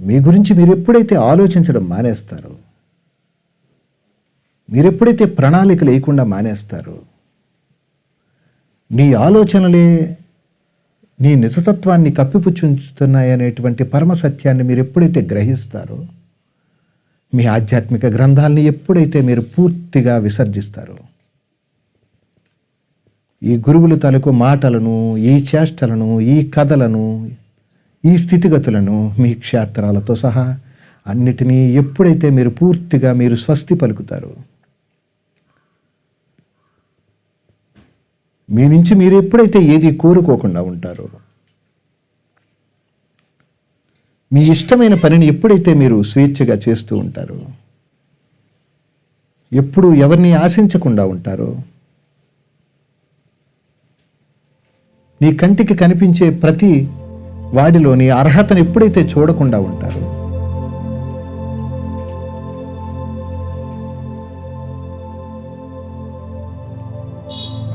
మీ గురించి మీరు ఎప్పుడైతే ఆలోచించడం మానేస్తారో, మీరెప్పుడైతే ప్రణాళిక లేకుండా మానేస్తారో, నీ ఆలోచనలే నీ నిజతత్వాన్ని కప్పిపుచ్చుతున్నాయనేటువంటి పరమ సత్యాన్ని మీరు ఎప్పుడైతే గ్రహిస్తారో, మీ ఆధ్యాత్మిక గ్రంథాలని ఎప్పుడైతే మీరు పూర్తిగా విసర్జిస్తారో, ఈ గురువుల తాలూకు మాటలను, ఈ చేష్టలను, ఈ కథలను, ఈ స్థితిగతులను, మీ క్షేత్రాలతో సహా అన్నిటినీ ఎప్పుడైతే మీరు పూర్తిగా మీరు స్వస్తి పలుకుతారో, మీ నుంచి మీరు ఎప్పుడైతే ఏది కోరుకోకుండా ఉంటారో, మీ ఇష్టమైన పనిని ఎప్పుడైతే మీరు స్వేచ్ఛగా చేస్తూ ఉంటారో, ఎప్పుడు ఎవరిని ఆశించకుండా ఉంటారో, నీ కంటికి కనిపించే ప్రతి వాడిలోని అర్హతను ఎప్పుడైతే చూడకుండా ఉంటారో,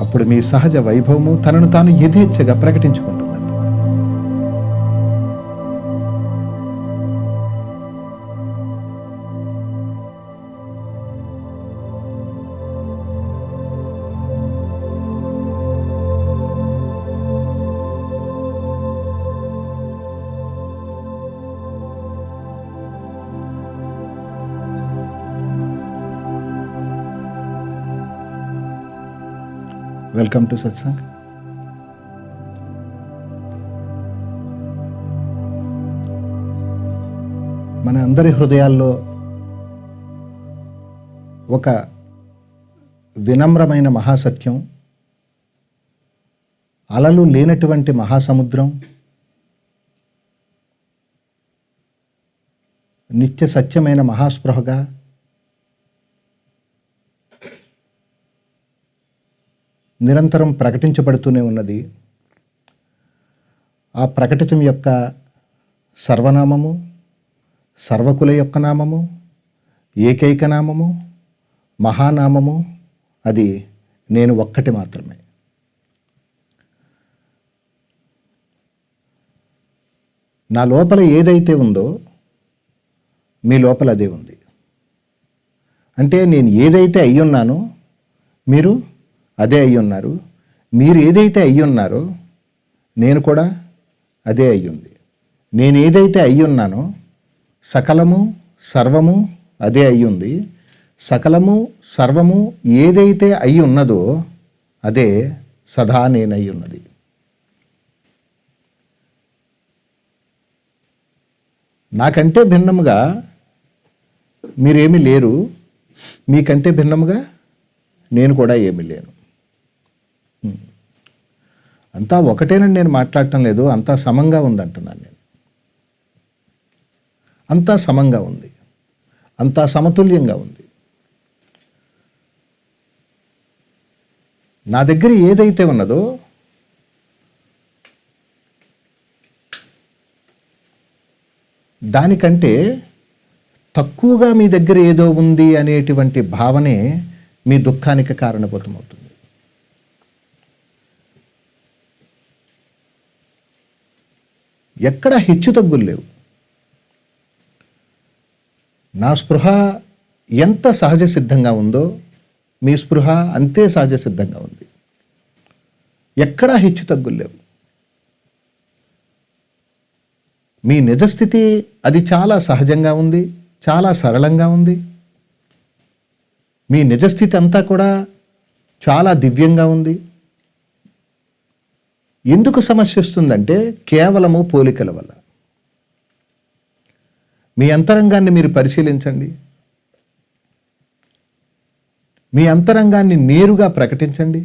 అప్పుడు మీ సహజ వైభవము తనను తాను యథేచ్ఛగా ప్రకటించుకుంటున్నట్టు. Welcome to satsang. మన అందరి హృదయాల్లో ఒక వినమ్రమైన మహాసత్యం, అలలు లేనటువంటి మహాసముద్రం, నిత్య సత్యమైన మహాస్పృహగా నిరంతరం ప్రకటించబడుతూనే ఉన్నది. ఆ ప్రకటితం యొక్క సర్వనామము, సర్వకుల యొక్క నామము, ఏకైక నామము, మహానామము, అది నేను ఒక్కటి మాత్రమే. నా లోపల ఏదైతే ఉందో మీ లోపల అదే ఉంది. అంటే నేను ఏదైతే అయ్యున్నానో మీరు అదే అయ్యున్నారు. మీరు ఏదైతే అయ్యున్నారో నేను కూడా అదే అయ్యుంది. నేను ఏదైతే అయ్యున్నానో సకలము సర్వము అదే అయ్యుంది. సకలము సర్వము ఏదైతే అయి ఉన్నదో అదే సదా నేనై ఉన్నది. నాకంటే భిన్నముగా మీరేమీ లేరు, మీకంటే భిన్నముగా నేను కూడా ఏమీ లేను. అంతా ఒకటేనని నేను మాట్లాడటం లేదు, అంతా సమంగా ఉందంటున్నాను నేను. అంతా సమంగా ఉంది, అంతా సమతుల్యంగా ఉంది. నా దగ్గర ఏదైతే ఉన్నదో దానికంటే తక్కువగా మీ దగ్గర ఏదో ఉంది అనేటువంటి భావనే మీ దుఃఖానికి కారణభూతమవుతుంది. ఎక్కడ హెచ్చు తగ్గులు లేవు. నా స్పృహ ఎంత సహజ సిద్ధంగా ఉందో మీ స్పృహ అంతే సహజ సిద్ధంగా ఉంది. ఎక్కడా హెచ్చు తగ్గులు లేవు. మీ నిజస్థితి అది చాలా సహజంగా ఉంది, చాలా సరళంగా ఉంది. మీ నిజస్థితి అంతా కూడా చాలా దివ్యంగా ఉంది. ఎందుకు సమస్య వస్తుందంటే కేవలము పోలికల వల్ల. మీ అంతరంగాన్ని మీరు పరిశీలించండి. మీ అంతరంగాన్ని నేరుగా ప్రకటించండి.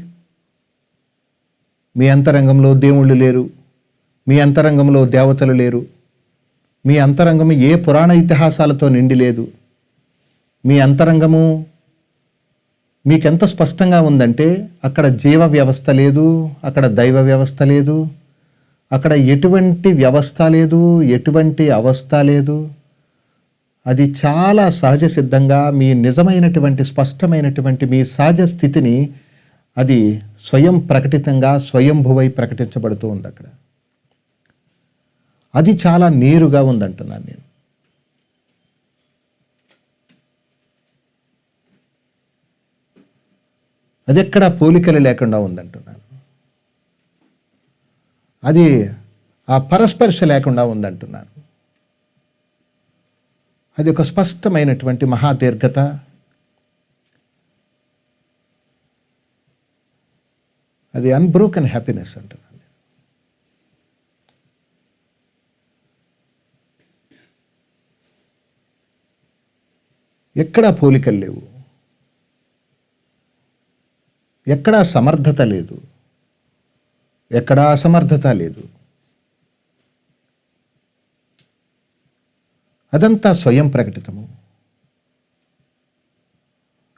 మీ అంతరంగంలో దేవుళ్ళు లేరు, మీ అంతరంగంలో దేవతలు లేరు, మీ అంతరంగము ఏ పురాణ ఇతిహాసాలతో నిండి లేదు. మీ అంతరంగము మీకెంత స్పష్టంగా ఉందంటే అక్కడ జీవ వ్యవస్థ లేదు, అక్కడ దైవ వ్యవస్థ లేదు, అక్కడ ఎటువంటి వ్యవస్థ లేదు, ఎటువంటి అవస్థ లేదు. అది చాలా సహజ సిద్ధంగా మీ నిజమైనటువంటి స్పష్టమైనటువంటి మీ సహజ స్థితిని అది స్వయం ప్రకటితంగా స్వయంభువై ప్రకటించబడుతూ ఉంది. అక్కడ అది చాలా నేరుగా ఉందంటున్నాను నేను. అది ఎక్కడా పోలికలు లేకుండా ఉందంటున్నాను. అది ఆ పరస్పర్శ లేకుండా ఉందంటున్నాను. అది ఒక స్పష్టమైనటువంటి మహాదీర్ఘత, అది అన్బ్రోకెన్ హ్యాపీనెస్ అంటున్నాను. ఎక్కడా పోలికలు లేవు, ఎక్కడా సమర్థత లేదు, ఎక్కడా అసమర్థత లేదు. అదంతా స్వయం ప్రకటితము.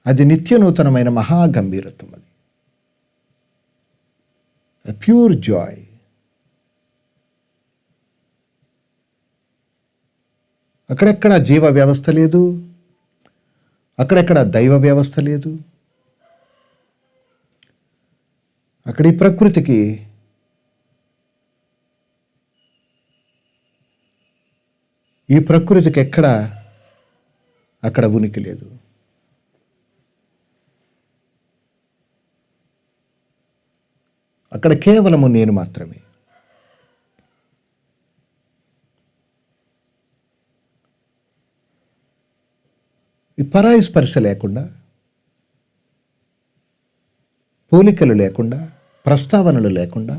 అది నిత్య నూతనమైన మహాగంభీరత్వం. అది ప్యూర్ జాయ్. అక్కడెక్కడ జీవ వ్యవస్థ లేదు, అక్కడెక్కడ దైవ వ్యవస్థ లేదు. అక్కడ ఈ ప్రకృతికి ఎక్కడ అక్కడ ఉనికి లేదు. అక్కడ కేవలము నేను మాత్రమే. ఈ పరాయి స్పర్శ లేకుండా, పోలికలు లేకుండా, ప్రస్తావనలు లేకుండా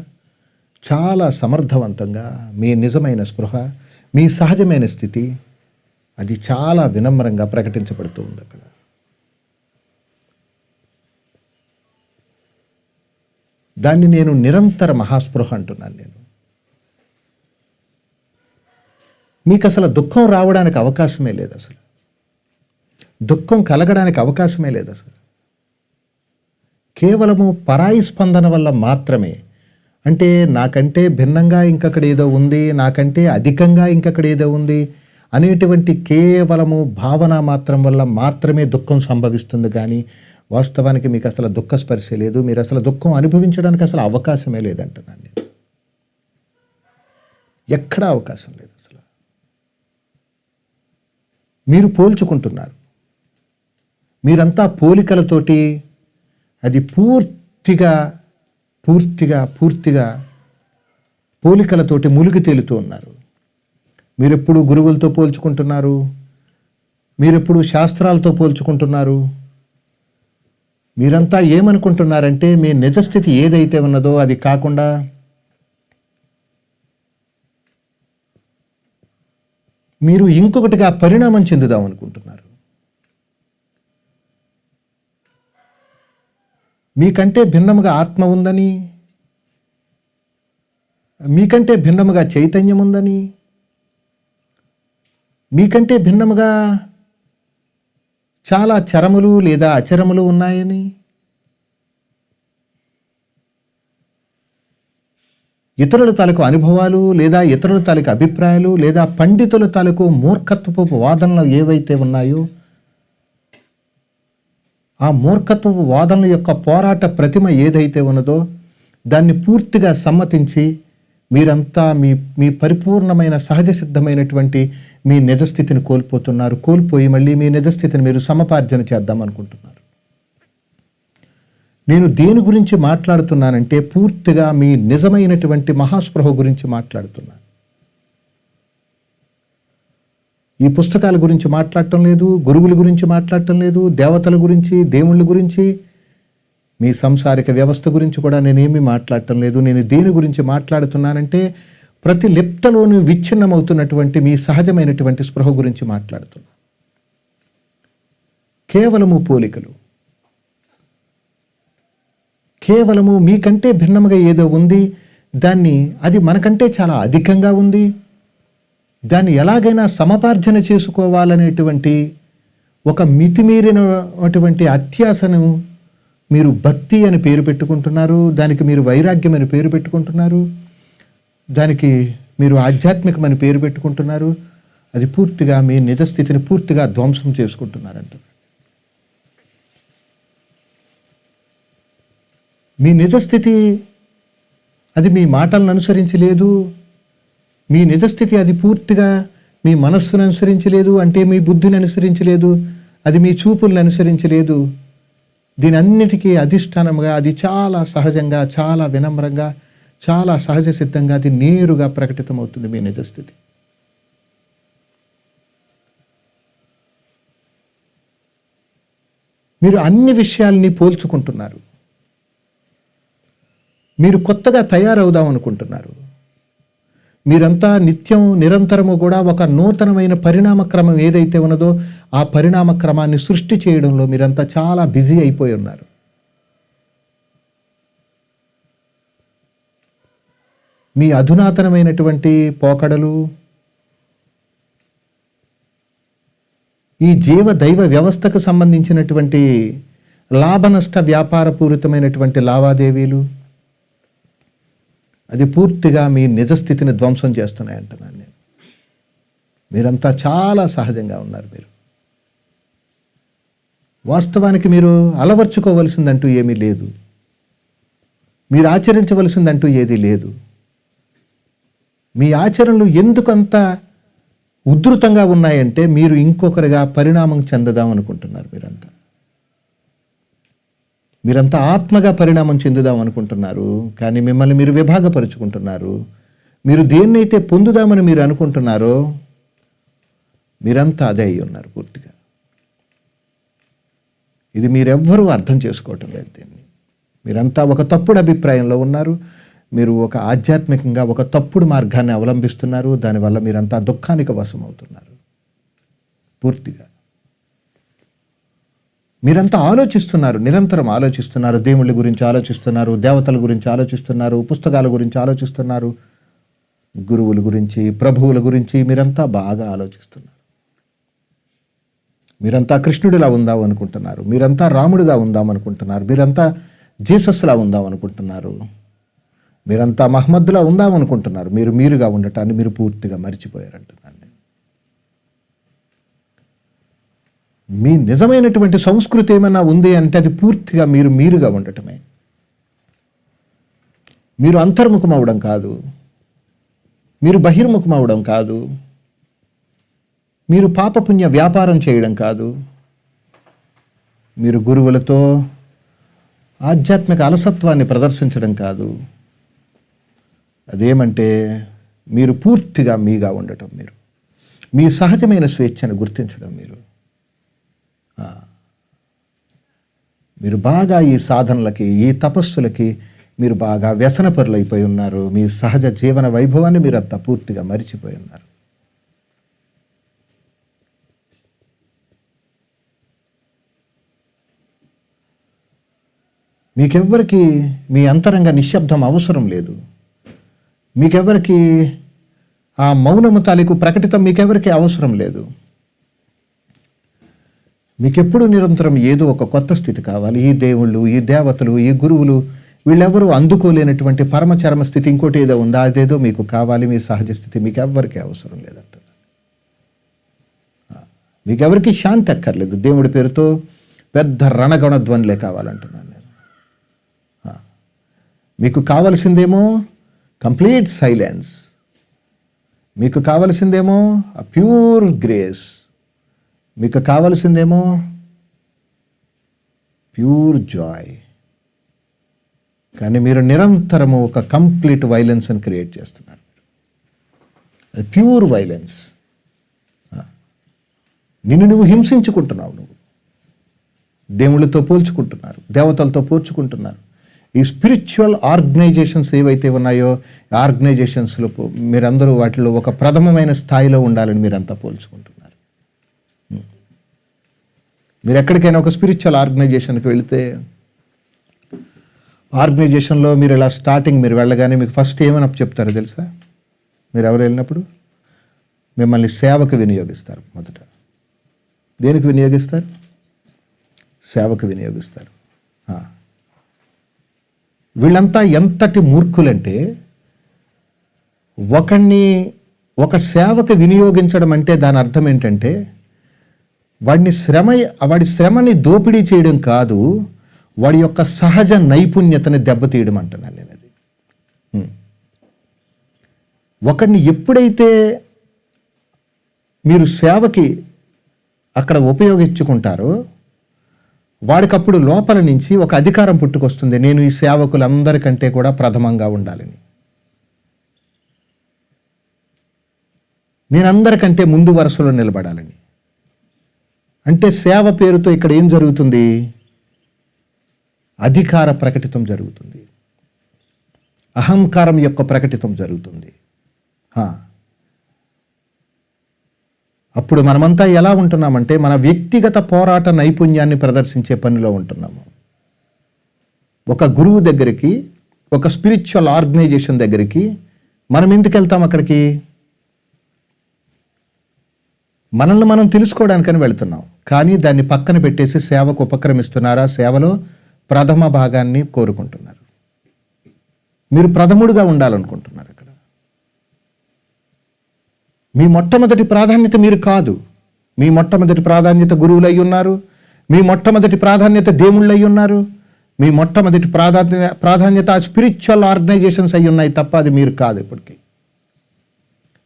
చాలా సమర్థవంతంగా మీ నిజమైన స్పృహ, మీ సహజమైన స్థితి అది చాలా వినమ్రంగా ప్రకటించబడుతూ ఉంది. అక్కడ దాన్ని నేను నిరంతర మహాస్పృహ అంటున్నాను. నేను మీకు అసలు దుఃఖం రావడానికి అవకాశమే లేదు, అసలు దుఃఖం కలగడానికి అవకాశమే లేదు. అసలు కేవలము పరాయి స్పందన వల్ల మాత్రమే, అంటే నాకంటే భిన్నంగా ఇంకక్కడ ఏదో ఉంది, నాకంటే అధికంగా ఇంకక్కడ ఏదో ఉంది అనేటువంటి కేవలము భావన మాత్రం వల్ల మాత్రమే దుఃఖం సంభవిస్తుంది. కానీ వాస్తవానికి మీకు అసలు దుఃఖ స్పర్శ లేదు, మీరు అసలు దుఃఖం అనుభవించడానికి అసలు అవకాశమే లేదంటున్నాను నేను. ఎక్కడా అవకాశం లేదు. అసలు మీరు పోల్చుకుంటున్నారు, మీరంతా పోలికలతోటి అది పూర్తిగా పోలికలతోటి మునిగి తేలుతూ ఉన్నారు. మీరెప్పుడు గురువులతో పోల్చుకుంటున్నారు, మీరెప్పుడు శాస్త్రాలతో పోల్చుకుంటున్నారు. మీరంతా ఏమనుకుంటున్నారంటే మీ నిజస్థితి ఏదైతే ఉన్నదో అది కాకుండా మీరు ఇంకొకటిగా పరిణామం చెందుదాం అనుకుంటున్నారు. మీకంటే భిన్నముగా ఆత్మ ఉందని, మీకంటే భిన్నముగా చైతన్యం ఉందని, మీకంటే భిన్నముగా చాలా చరములు లేదా అచరములు ఉన్నాయని, ఇతరుల తాలూకు అనుభవాలు లేదా ఇతరుల తాలూకు అభిప్రాయాలు లేదా పండితుల తాలూకు మూర్ఖత్వపు వాదనలు ఏవైతే ఉన్నాయో ఆ మూర్ఖత్వపు వాదనల యొక్క పోరాట ప్రతిమ ఏదైతే ఉన్నదో దాన్ని పూర్తిగా సమ్మతించి మీరంతా మీ పరిపూర్ణమైన సహజ సిద్ధమైనటువంటి మీ నిజస్థితిని కోల్పోతున్నారు. కోల్పోయి మళ్ళీ మీ నిజస్థితిని మీరు సమపార్జన చేద్దాం అనుకుంటున్నారు. నేను దేని గురించి మాట్లాడుతున్నానంటే పూర్తిగా మీ నిజమైనటువంటి మహాస్పృహ గురించి మాట్లాడుతున్నాను. ఈ పుస్తకాల గురించి మాట్లాడటం లేదు, గురువుల గురించి మాట్లాడటం లేదు, దేవతల గురించి, దేవుళ్ళ గురించి, మీ సంసారిక వ్యవస్థ గురించి కూడా నేనేమీ మాట్లాడటం లేదు. నేను దేని గురించి మాట్లాడుతున్నానంటే ప్రతి లిప్తలోనూ విచ్ఛిన్నమవుతున్నటువంటి మీ సహజమైనటువంటి స్పృహ గురించి మాట్లాడుతున్నాను. కేవలము పోలికలు, కేవలము మీకంటే భిన్నముగా ఏదో ఉంది, అది మనకంటే చాలా అధికంగా ఉంది, దాన్ని ఎలాగైనా సమపార్జన చేసుకోవాలనేటువంటి ఒక మితిమీరినటువంటి అత్యాశను మీరు భక్తి అని పేరు పెట్టుకుంటున్నారు, దానికి మీరు వైరాగ్యం అని పేరు పెట్టుకుంటున్నారు, దానికి మీరు ఆధ్యాత్మికమని పేరు పెట్టుకుంటున్నారు. అది పూర్తిగా మీ నిజస్థితిని పూర్తిగా ధ్వంసం చేసుకుంటున్నారంట. మీ నిజస్థితి అది మీ మాటలను అనుసరించి లేదు, మీ నిజస్థితి అది పూర్తిగా మీ మనస్సును అనుసరించలేదు, అంటే మీ బుద్ధిని అనుసరించలేదు, అది మీ చూపులను అనుసరించలేదు. దీని అన్నిటికీ అధిష్టానంగా అది చాలా సహజంగా, చాలా వినమ్రంగా, చాలా సహజ సిద్ధంగా అది నేరుగా ప్రకటితమవుతుంది మీ నిజస్థితి. మీరు అన్ని విషయాల్ని పోల్చుకుంటున్నారు. మీరు కొత్తగా తయారవుదాం అనుకుంటున్నారు. మీరంతా నిత్యం నిరంతరము కూడా ఒక నూతనమైన పరిణామ క్రమం ఏదైతే ఉన్నదో ఆ పరిణామ క్రమాన్ని సృష్టి చేయడంలో మీరంతా చాలా బిజీ అయిపోయి ఉన్నారు. మీ అధునాతనమైనటువంటి పోకడలు, ఈ జీవ దైవ వ్యవస్థకు సంబంధించినటువంటి లాభనష్ట వ్యాపారపూరితమైనటువంటి లావాదేవీలు అది పూర్తిగా మీ నిజస్థితిని ధ్వంసం చేస్తున్నాయంటున్నాను నేను. మీరంతా చాలా సహజంగా ఉన్నారు. మీరు వాస్తవానికి మీరు అలవర్చుకోవలసిందంటూ ఏమీ లేదు. మీరు ఆచరించవలసిందంటూ ఏదీ లేదు. మీ ఆచరణలు ఎందుకంత ఉధృతంగా ఉన్నాయంటే మీరు ఇంకొకరిగా పరిణామం చెందదాం అనుకుంటున్నారు. మీరంతా ఆత్మగా పరిణామం చెందుదాం అనుకుంటున్నారు. కానీ మిమ్మల్ని మీరు విభాగపరుచుకుంటున్నారు. మీరు దేన్నైతే పొందుదామని మీరు అనుకుంటున్నారో మీరంతా అదే అయి ఉన్నారు పూర్తిగా. ఇది మీరెవ్వరూ అర్థం చేసుకోవటం లేదు. దీన్ని మీరంతా ఒక తప్పుడు అభిప్రాయంలో ఉన్నారు. మీరు ఒక ఆధ్యాత్మికంగా ఒక తప్పుడు మార్గాన్ని అవలంబిస్తున్నారు. దానివల్ల మీరంతా దుఃఖానికి వశమవుతున్నారు పూర్తిగా. మీరంతా ఆలోచిస్తున్నారు, నిరంతరం ఆలోచిస్తున్నారు. దేవుళ్ళ గురించి ఆలోచిస్తున్నారు, దేవతల గురించి ఆలోచిస్తున్నారు, పుస్తకాల గురించి ఆలోచిస్తున్నారు, గురువుల గురించి, ప్రభువుల గురించి మీరంతా బాగా ఆలోచిస్తున్నారు. మీరంతా కృష్ణుడిలా ఉందాం అనుకుంటున్నారు. మీరంతా రాముడిగా ఉందాం అనుకుంటున్నారు. మీరంతా జీసస్లా ఉందాం అనుకుంటున్నారు. మీరంతా మహమ్మద్లా ఉందాం అనుకుంటున్నారు. మీరుగా ఉండటాన్ని మీరు పూర్తిగా మర్చిపోయారంటున్నాను. మీ నిజమైనటువంటి సంస్కృతి ఏమైనా ఉంది అంటే అది పూర్తిగా మీరుగా ఉండటమే. మీరు అంతర్ముఖం అవడం కాదు, మీరు బహిర్ముఖం అవడం కాదు, మీరు పాపపుణ్య వ్యాపారం చేయడం కాదు, మీరు గురువులతో ఆధ్యాత్మిక అలసత్వాన్ని ప్రదర్శించడం కాదు. అదేమంటే మీరు పూర్తిగా మీగా ఉండటం, మీరు మీ సహజమైన స్వేచ్ఛను గుర్తించడం. మీరు బాగా ఈ సాధనలకి, ఈ తపస్సులకి మీరు బాగా వ్యసనపరులైపోయి ఉన్నారు. మీ సహజ జీవన వైభవాన్ని మీరు అంతా పూర్తిగా మరిచిపోయి ఉన్నారు. మీకెవ్వరికి మీ అంతరంగ నిశ్శబ్దం అవసరం లేదు. మీకెవరికి ఆ మౌనము తాలూకు ప్రకటితం మీకెవరికి అవసరం లేదు. మీకెప్పుడు నిరంతరం ఏదో ఒక కొత్త స్థితి కావాలి. ఈ దేవుళ్ళు, ఈ దేవతలు, ఈ గురువులు వీళ్ళెవరూ అందుకోలేనటువంటి పరమచరమ స్థితి ఇంకోటి ఏదో ఉందా, అదేదో మీకు కావాలి. మీ సహజ స్థితి మీకెవ్వరికి అవసరం లేదంట. మీకెవరికి శాంతి అక్కర్లేదు. దేవుడి పేరుతో పెద్ద రణగణ ధ్వనులే కావాలంటున్నాను నేను. మీకు కావలసిందేమో కంప్లీట్ సైలెన్స్. మీకు కావలసిందేమో ఆ ప్యూర్ గ్రేస్. మీకు కావలసిందేమో ప్యూర్ జాయ్. కానీ మీరు నిరంతరము ఒక కంప్లీట్ వైలెన్స్ని క్రియేట్ చేస్తున్నారు. అది ప్యూర్ వైలెన్స్. నిన్ను నువ్వు హింసించుకుంటున్నావు. నువ్వు దేవుళ్ళతో పోల్చుకుంటున్నారు, దేవతలతో పోల్చుకుంటున్నారు. ఈ స్పిరిచువల్ ఆర్గనైజేషన్స్ ఏవైతే ఉన్నాయో ఆర్గనైజేషన్స్లో మీరందరూ వాటిలో ఒక ప్రథమమైన స్థాయిలో ఉండాలని మీరంతా పోల్చుకుంటున్నారు. మీరు ఎక్కడికైనా ఒక స్పిరిచువల్ ఆర్గనైజేషన్కి వెళితే ఆర్గనైజేషన్లో మీరు ఇలా స్టార్టింగ్ మీరు వెళ్ళగానే మీకు ఫస్ట్ ఏమైనా చెప్తారో తెలుసా? మీరు ఎవరు వెళ్ళినప్పుడు మిమ్మల్ని సేవకు వినియోగిస్తారు. మొదట దేనికి వినియోగిస్తారు? సేవకు వినియోగిస్తారు. వీళ్ళంతా ఎంతటి మూర్ఖులంటే ఒక సేవకు వినియోగించడం అంటే దాని అర్థం ఏంటంటే వాడి శ్రమని దోపిడీ చేయడం కాదు, వాడి యొక్క సహజ నైపుణ్యతని దెబ్బతీయడం అంటున్నాను నేను. అది ఒకడిని ఎప్పుడైతే మీరు సేవకి అక్కడ ఉపయోగించుకుంటారో వాడికప్పుడు లోపల నుంచి ఒక అధికారం పుట్టుకొస్తుంది, నేను ఈ సేవకులందరికంటే కూడా ప్రథమంగా ఉండాలని, నేను అందరికంటే ముందు వరుసలో నిలబడాలని. అంటే సేవ పేరుతో ఇక్కడ ఏం జరుగుతుంది? అధికార ప్రకటితం జరుగుతుంది, అహంకారం యొక్క ప్రకటితం జరుగుతుంది. అప్పుడు మనమంతా ఎలా ఉంటున్నామంటే మన వ్యక్తిగత పోరాట నైపుణ్యాన్ని ప్రదర్శించే పనిలో ఉంటున్నాము. ఒక గురువు దగ్గరికి, ఒక స్పిరిచువల్ ఆర్గనైజేషన్ దగ్గరికి మనం ఎందుకు వెళ్తాం? అక్కడికి మనల్ని మనం తెలుసుకోవడానికని వెళ్తున్నాం. కానీ దాన్ని పక్కన పెట్టేసి సేవకు ఉపక్రమిస్తున్నారా? సేవలో ప్రథమ భాగాన్ని కోరుకుంటున్నారు. మీరు ప్రథముడుగా ఉండాలనుకుంటున్నారు. అక్కడ మీ మొట్టమొదటి ప్రాధాన్యత మీరు కాదు. మీ మొట్టమొదటి ప్రాధాన్యత గురువులై ఉన్నారు, మీ మొట్టమొదటి ప్రాధాన్యత దేవుళ్ళై ఉన్నారు, మీ మొట్టమొదటి ప్రాధాన్యత స్పిరిచువల్ ఆర్గనైజేషన్స్ అయి ఉన్నాయి తప్ప అది మీరు కాదు. ఇప్పటికీ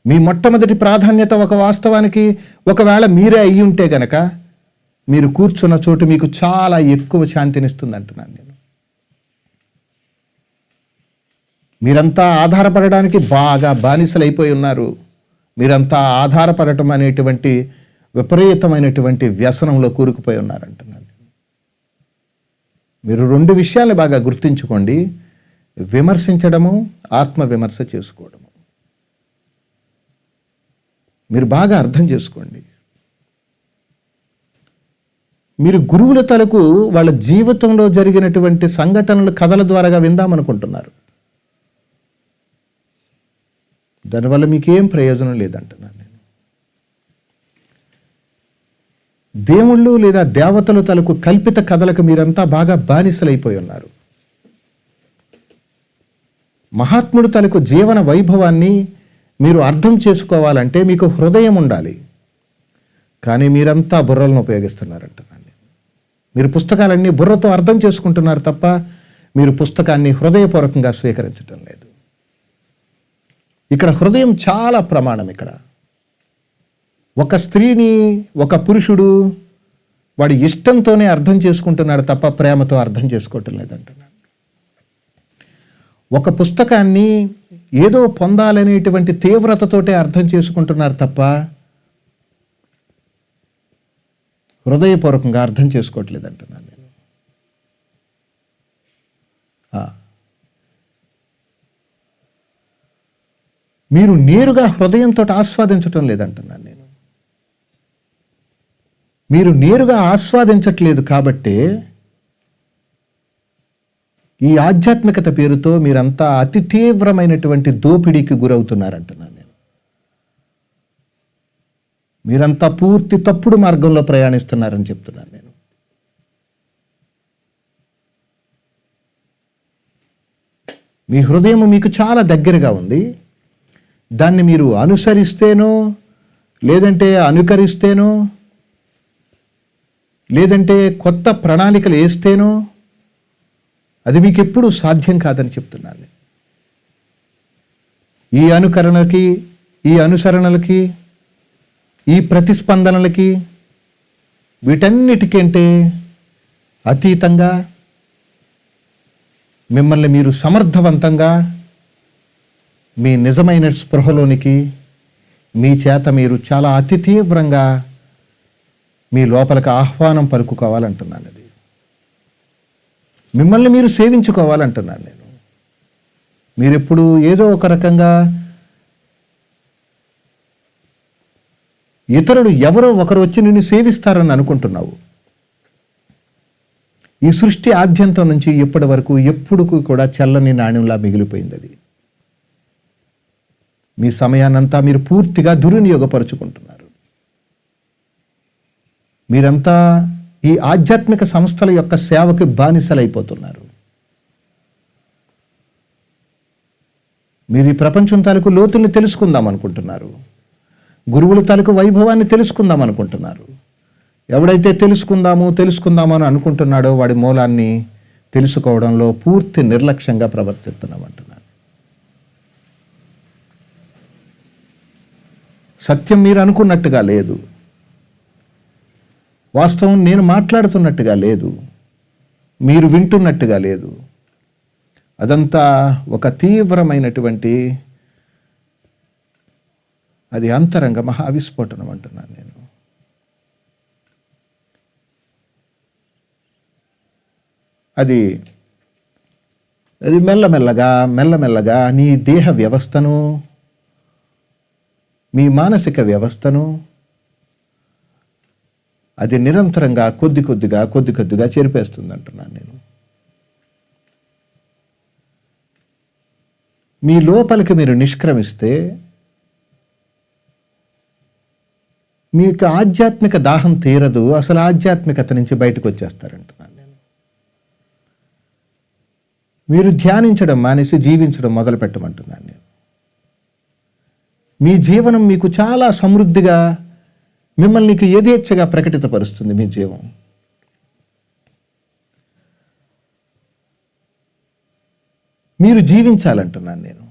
మీ మొట్టమొదటి ప్రాధాన్యత ఒక వాస్తవానికి ఒకవేళ మీరే అయ్యి ఉంటే గనక మీరు కూర్చున్న చోటు మీకు చాలా ఎక్కువ శాంతినిస్తుంది అంటున్నాను నేను. మీరంతా ఆధారపడడానికి బాగా బానిసలైపోయి ఉన్నారు. మీరంతా ఆధారపడటం అనేటువంటి విపరీతమైనటువంటి వ్యసనంలో కూరుకుపోయి ఉన్నారంటున్నాను. మీరు రెండు విషయాలు బాగా గుర్తుంచుకోండి: విమర్శించడము, ఆత్మవిమర్శ చేసుకోవడము. మీరు బాగా అర్థం చేసుకోండి. మీరు గురువుల తలకు వాళ్ళ జీవితంలో జరిగినటువంటి సంఘటనలు కథల ద్వారాగా విందామనుకుంటున్నారు. దానివల్ల మీకేం ప్రయోజనం లేదంటున్నాను నేను. దేవుళ్ళు లేదా దేవతల తలకు కల్పిత కథలకు మీరంతా బాగా బానిసలైపోయి ఉన్నారు. మహాత్ముడు తలకు జీవన వైభవాన్ని మీరు అర్థం చేసుకోవాలంటే మీకు హృదయం ఉండాలి. కానీ మీరంతా బుర్రలను ఉపయోగిస్తున్నారంటున్నాను. మీరు పుస్తకాలన్నీ బుర్రతో అర్థం చేసుకుంటున్నారు తప్ప మీరు పుస్తకాన్ని హృదయపూర్వకంగా స్వీకరించటం లేదు. ఇక్కడ హృదయం చాలా ప్రమాణం. ఇక్కడ ఒక స్త్రీని ఒక పురుషుడు వాడి ఇష్టంతోనే అర్థం చేసుకుంటున్నాడు తప్ప ప్రేమతో అర్థం చేసుకోవటం లేదంటున్నాడు. ఒక పుస్తకాన్ని ఏదో పొందాలనేటువంటి తీవ్రతతోటే అర్థం చేసుకుంటున్నారు తప్ప హృదయపూర్వకంగా అర్థం చేసుకోవట్లేదు అంటున్నాను నేను. మీరు నేరుగా హృదయంతో ఆస్వాదించటం లేదంటున్నాను నేను. మీరు నేరుగా ఆస్వాదించట్లేదు కాబట్టే ఈ ఆధ్యాత్మికత పేరుతో మీరంతా అతి తీవ్రమైనటువంటి దోపిడీకి గురవుతున్నారంటున్నాను నేను. మీరంతా పూర్తి తప్పుడు మార్గంలో ప్రయాణిస్తున్నారని చెప్తున్నాను నేను. మీ హృదయం మీకు చాలా దగ్గరగా ఉంది. దాన్ని మీరు అనుసరిస్తేనో లేదంటే అనుకరిస్తేనో లేదంటే కొత్త ప్రణాళికలు వేస్తేనో అది మీకు ఎప్పుడూ సాధ్యం కాదని చెప్తున్నాను. ఈ అనుకరణలకి, ఈ అనుసరణలకి, ఈ ప్రతిస్పందనలకి, వీటన్నిటికంటే అతీతంగా మిమ్మల్ని మీరు సమర్థవంతంగా మీ నిజమైన స్పృహలోనికి మీ చేత మీరు చాలా అతి తీవ్రంగా మీ లోపలికి ఆహ్వానం పలుకుకోవాలంటున్నాను. అది మిమ్మల్ని మీరు సేవించుకోవాలంటున్నాను నేను. మీరెప్పుడు ఏదో ఒక రకంగా ఇతరుడు ఎవరో ఒకరు వచ్చి నిన్ను సేవిస్తారని అనుకుంటున్నావు. ఈ సృష్టి ఆద్యంతం నుంచి ఇప్పటి వరకు ఎప్పుడు కూడా చల్లని నాణ్యంలా మిగిలిపోయింది. అది మీ సమయాన్నంతా మీరు పూర్తిగా దుర్వినియోగపరుచుకుంటున్నారు. మీరంతా ఈ ఆధ్యాత్మిక సంస్థల యొక్క సేవకి బానిసలైపోతున్నారు. మీరు ఈ ప్రపంచం తాలూకు లోతుల్ని తెలుసుకుందాం అనుకుంటున్నారు. గురువుల తాలూకు వైభవాన్ని తెలుసుకుందాం అనుకుంటున్నారు. ఎవడైతే తెలుసుకుందాము అని అనుకుంటున్నాడో వాడి మూలాన్ని తెలుసుకోవడంలో పూర్తి నిర్లక్ష్యంగా ప్రవర్తిస్తున్నామంటున్నాను. సత్యం మీరు అనుకున్నట్టుగా లేదు. వాస్తవం నేను మాట్లాడుతున్నట్టుగా లేదు, మీరు వింటున్నట్టుగా లేదు. అదంతా ఒక తీవ్రమైనటువంటి అది అంతరంగ మహావిస్ఫోటనం అంటున్నాను నేను. అది మెల్లమెల్లగా నీ దేహ వ్యవస్థను, మీ మానసిక వ్యవస్థను అది నిరంతరంగా కొద్ది కొద్దిగా చెరిపేస్తుంది అంటున్నాను నేను. మీ లోపలికి మీరు నిష్క్రమిస్తే మీకు ఆధ్యాత్మిక దాహం తీరదు, అసలు ఆధ్యాత్మికత నుంచి బయటకు వచ్చేస్తారంటున్నాను నేను. మీరు ధ్యానించడం మానేసి జీవించడం మొదలు పెట్టమంటున్నాను నేను. మీ జీవనం మీకు చాలా సమృద్ధిగా, మిమ్మల్ని యథేచ్ఛగా ప్రకటితపరుస్తుంది మీ జీవం. మీరు జీవించాలంటున్నాను నేను.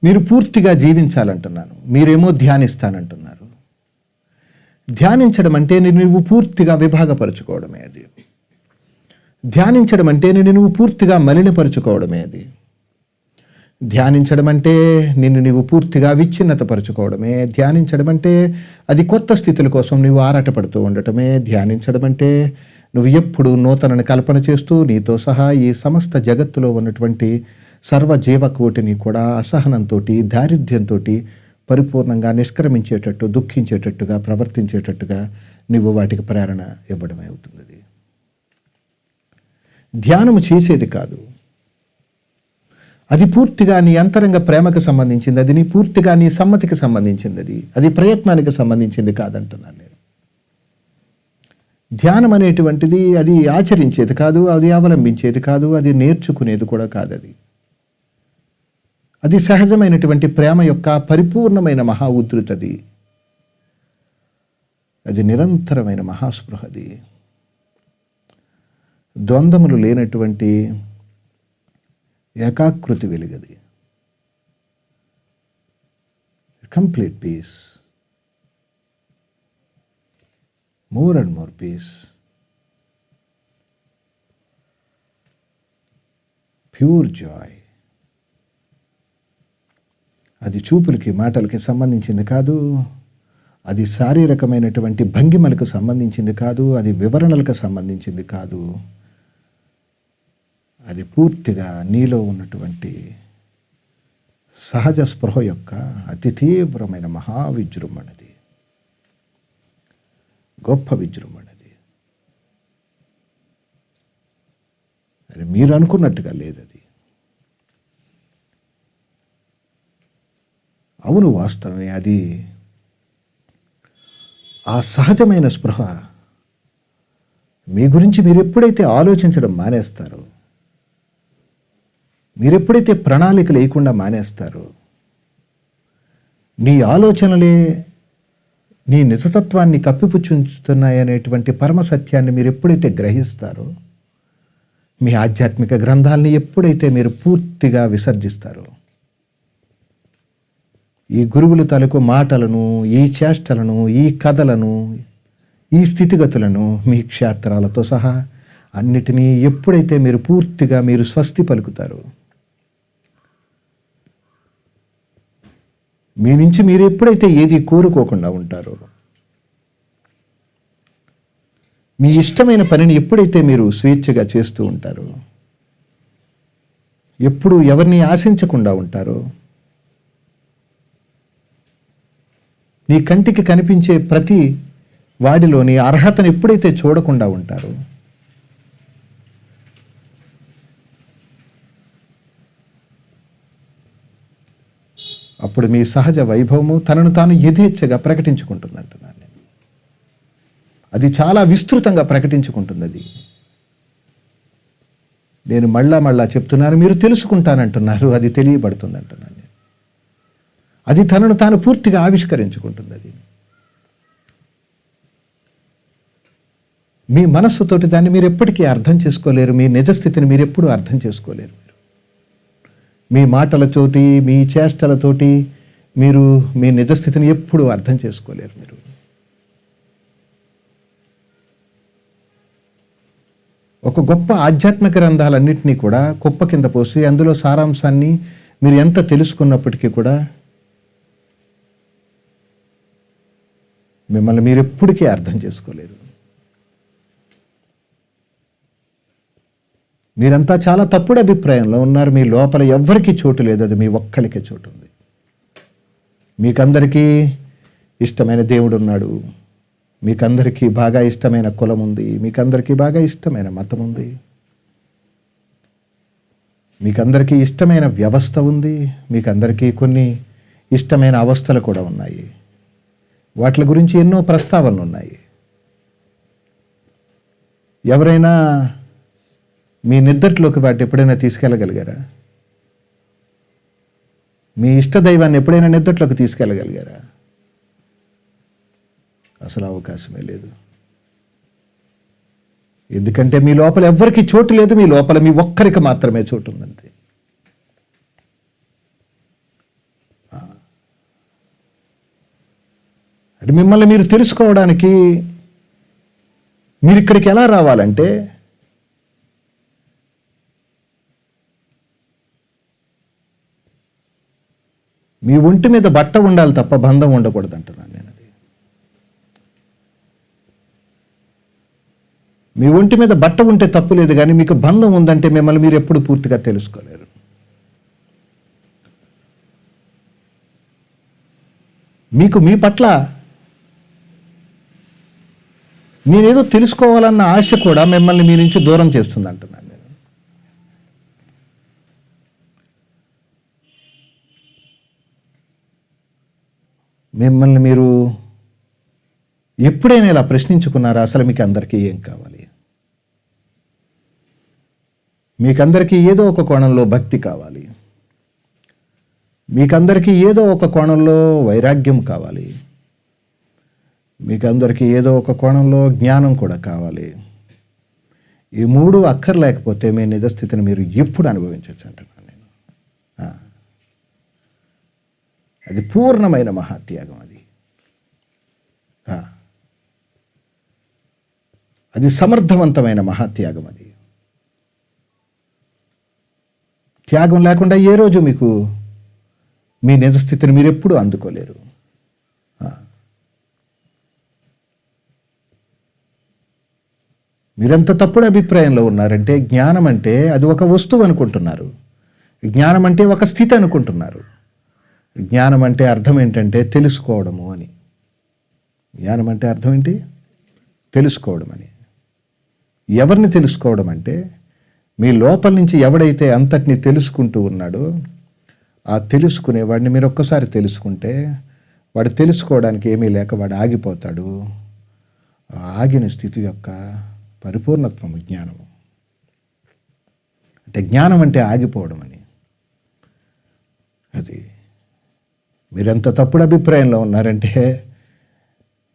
మీరు పూర్తిగా జీవించాలంటున్నాను. మీరేమో ధ్యానిస్తానంటున్నారు. ధ్యానించడం అంటే నువ్వు పూర్తిగా విభాగపరుచుకోవడమే అది. ధ్యానించడం అంటే నువ్వు పూర్తిగా మలినపరుచుకోవడమే అది. ధ్యానించడం అంటే నిన్ను నీవు పూర్తిగా విచ్ఛిన్నతపరుచుకోవడమే. ధ్యానించడం అంటే అది కొత్త స్థితుల కోసం నువ్వు ఆరాటపడుతూ ఉండటమే. ధ్యానించడం అంటే నువ్వు ఎప్పుడు నూతనని కల్పన చేస్తూ నీతో సహా ఈ సమస్త జగత్తులో ఉన్నటువంటి సర్వజీవకోటిని కూడా అసహనంతో, దారిద్ర్యంతో పరిపూర్ణంగా నిష్క్రమించేటట్టు, దుఃఖించేటట్టుగా, ప్రవర్తించేటట్టుగా నువ్వు వాటికి ప్రేరణ ఇవ్వడమే అవుతుంది. ధ్యానము చేసేది కాదు, అది పూర్తిగా నీ అంతరంగ ప్రేమకు సంబంధించింది, అది నీ పూర్తిగా నీ సమ్మతికి సంబంధించింది, అది ప్రయత్నానికి సంబంధించింది కాదంటున్నాను నేను. ధ్యానం అనేటువంటిది అది ఆచరించేది కాదు, అది అవలంబించేది కాదు, అది నేర్చుకునేది కూడా కాదు. అది సహజమైనటువంటి ప్రేమ యొక్క పరిపూర్ణమైన మహా ఉద్ధృతది. అది నిరంతరమైన మహాస్పృహది. ద్వంద్వములు లేనటువంటి ఏకాకృతి వెలుగది. Complete peace, more and more peace, pure joy. అది చూపులకి, మాటలకి సంబంధించింది కాదు, అది శారీరకమైనటువంటి భంగిమలకు సంబంధించింది కాదు, అది వివరణలకు సంబంధించింది కాదు. అది పూర్తిగా నీలో ఉన్నటువంటి సహజ స్పృహ యొక్క అతి తీవ్రమైన మహావిజృంభణది, గొప్ప విజృంభణది. అది మీరు అనుకున్నట్టుగా లేదు. అది అవును, వాస్తవమే. అది ఆ సహజమైన స్పృహ మీ గురించి మీరు ఎప్పుడైతే ఆలోచించడం మానేస్తారో, మీరెప్పుడైతే ప్రణాళిక లేకుండా మానేస్తారో, నీ ఆలోచనలే నీ నిజతత్వాన్ని కప్పిపుచ్చుతున్నాయనేటువంటి పరమ సత్యాన్ని మీరు ఎప్పుడైతే గ్రహిస్తారో, మీ ఆధ్యాత్మిక గ్రంథాలని ఎప్పుడైతే మీరు పూర్తిగా విసర్జిస్తారో, ఈ గురువుల తాలూకు మాటలను, ఈ చేష్టలను, ఈ కథలను, ఈ స్థితిగతులను, మీ క్షేత్రాలతో సహా అన్నిటినీ ఎప్పుడైతే మీరు పూర్తిగా మీరు స్వస్తి పలుకుతారో, మీ నుంచి మీరు ఎప్పుడైతే ఏది కోరుకోకుండా ఉంటారో, మీ ఇష్టమైన పనిని ఎప్పుడైతే మీరు స్వేచ్ఛగా చేస్తూ ఉంటారో, ఎప్పుడు ఎవరిని ఆశించకుండా ఉంటారో, నీ కంటికి కనిపించే ప్రతి వాడిలోని అర్హతను ఎప్పుడైతే చూడకుండా ఉంటారో, అప్పుడు మీ సహజ వైభవము తనను తాను యథేచ్ఛగా ప్రకటించుకుంటుందంటున్నాను నేను. అది చాలా విస్తృతంగా ప్రకటించుకుంటుంది. అది నేను మళ్ళా చెప్తున్నాను, మీరు తెలుసుకుంటానంటున్నారు, అది తెలియబడుతుంది అంటున్నాను. అది తనను తాను పూర్తిగా ఆవిష్కరించుకుంటుంది. అది మీ మనస్సుతోటి దాన్ని మీరు ఎప్పటికీ అర్థం చేసుకోలేరు. మీ నిజస్థితిని మీరు ఎప్పుడూ అర్థం చేసుకోలేరు. మీ మాటలతోటి, మీ చేష్టలతోటి, మీరు మీ నిజస్థితిని ఎప్పుడూ అర్థం చేసుకోలేరు. మీరు ఒక గొప్ప ఆధ్యాత్మిక గ్రంథాలన్నింటినీ కూడా కుప్ప కింద పోసి అందులో సారాంశాన్ని మీరు ఎంత తెలుసుకున్నప్పటికీ కూడా మిమ్మల్ని మీరు ఎప్పటికీ అర్థం చేసుకోలేరు. మీరంతా చాలా తప్పుడు అభిప్రాయంలో ఉన్నారు. మీ లోపల ఎవ్వరికీ చోటు లేదు, అది మీ ఒక్కడికే చోటు ఉంది. మీకందరికీ ఇష్టమైన దేవుడు ఉన్నాడు, మీకందరికీ బాగా ఇష్టమైన కులం ఉంది, మీకందరికీ బాగా ఇష్టమైన మతం ఉంది, మీకందరికీ ఇష్టమైన వ్యవస్థ ఉంది, మీకందరికీ కొన్ని ఇష్టమైన అవస్థలు కూడా ఉన్నాయి. వాటి గురించి ఎన్నో ప్రస్తావనలు ఉన్నాయి. ఎవరైనా మీ నిద్దట్లోకి వాటి ఎప్పుడైనా తీసుకెళ్ళగలిగారా? మీ ఇష్ట దైవాన్ని ఎప్పుడైనా నిద్దట్లోకి తీసుకెళ్ళగలిగారా? అసలు అవకాశమే లేదు. ఎందుకంటే మీ లోపల ఎవ్వరికీ చోటు లేదు, మీ లోపల మీ ఒక్కరికి మాత్రమే చోటు ఉందంతే. అది మిమ్మల్ని మీరు తెలుసుకోవడానికి మీరు ఇక్కడికి ఎలా రావాలంటే మీ ఒంటి మీద బట్ట ఉండాలి తప్ప బంధం ఉండకూడదు అంటున్నాను నేను. అది మీ ఒంటి మీద బట్ట ఉంటే తప్పు లేదు, కానీ మీకు బంధం ఉందంటే మిమ్మల్ని మీరు ఎప్పుడు పూర్తిగా తెలుసుకోలేరు. మీకు మీ పట్ల నేనేదో తెలుసుకోవాలన్న ఆశ కూడా మిమ్మల్ని మీ నుంచి దూరం చేస్తుంది అంటున్నాను నేను. మిమ్మల్ని మీరు ఎప్పుడైనా ఇలా ప్రశ్నించుకున్నారా? అసలు మీకు అందరికీ ఏం కావాలి? మీకందరికీ ఏదో ఒక కోణంలో భక్తి కావాలి, మీకందరికీ ఏదో ఒక కోణంలో వైరాగ్యం కావాలి, మీకందరికీ ఏదో ఒక కోణంలో జ్ఞానం కూడా కావాలి. ఈ మూడు అక్కర్లేకపోతే మీ నిజస్థితిని మీరు ఎప్పుడు అనుభవించవచ్చు అంటున్నాను నేను. అది పూర్ణమైన మహాత్యాగం. అది సమర్థవంతమైన మహాత్యాగం. అది త్యాగం లేకుండా ఏ రోజు మీకు మీ నిజస్థితిని మీరు ఎప్పుడూ అందుకోలేరు. మీరెంత తప్పుడు అభిప్రాయంలో ఉన్నారంటే జ్ఞానం అంటే అది ఒక వస్తువు అనుకుంటున్నారు, జ్ఞానం అంటే ఒక స్థితి అనుకుంటున్నారు. జ్ఞానం అంటే అర్థం ఏంటంటే తెలుసుకోవడము అని. జ్ఞానం అంటే అర్థం ఏంటి? తెలుసుకోవడం అని. ఎవరిని తెలుసుకోవడం అంటే మీ లోపల నుంచి ఎవడైతే అంతటిని తెలుసుకుంటూ ఉన్నాడో ఆ తెలుసుకునేవాడిని మీరు ఒక్కసారి తెలుసుకుంటే వాడు తెలుసుకోవడానికి ఏమీ లేక వాడు ఆగిపోతాడు. ఆగిన స్థితి యొక్క పరిపూర్ణత్వము జ్ఞానము. అంటే జ్ఞానం అంటే ఆగిపోవడం అని. అది మీరెంత తప్పుడు అభిప్రాయంలో ఉన్నారంటే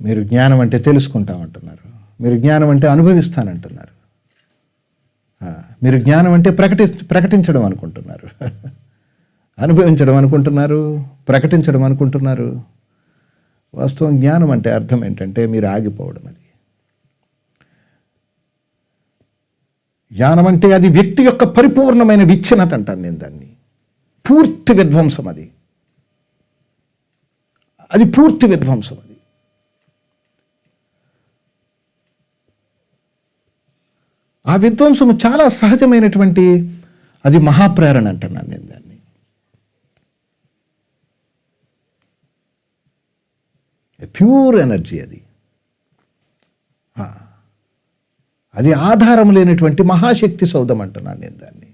మీరు జ్ఞానం అంటే తెలుసుకుంటామంటున్నారు, మీరు జ్ఞానం అంటే అనుభవిస్తానంటున్నారు, మీరు జ్ఞానం అంటే ప్రకటించడం అనుకుంటున్నారు, అనుభవించడం అనుకుంటున్నారు, ప్రకటించడం అనుకుంటున్నారు. వాస్తవం జ్ఞానం అంటే అర్థం ఏంటంటే మీరు ఆగిపోవడం. అది జ్ఞానం అంటే అది వ్యక్తి యొక్క పరిపూర్ణమైన విచ్ఛిన్నత అంటాను నేను దాన్ని. పూర్తి విధ్వంసం. అది పూర్తి విధ్వంసం. అది ఆ విధ్వంసము చాలా సహజమైనటువంటి అది మహాప్రేరణ అంటున్నాను నేను దాన్ని. Pure energy. అది ఆధారం లేనటువంటి మహాశక్తి సౌధం అంటున్నాను నేను దాన్ని.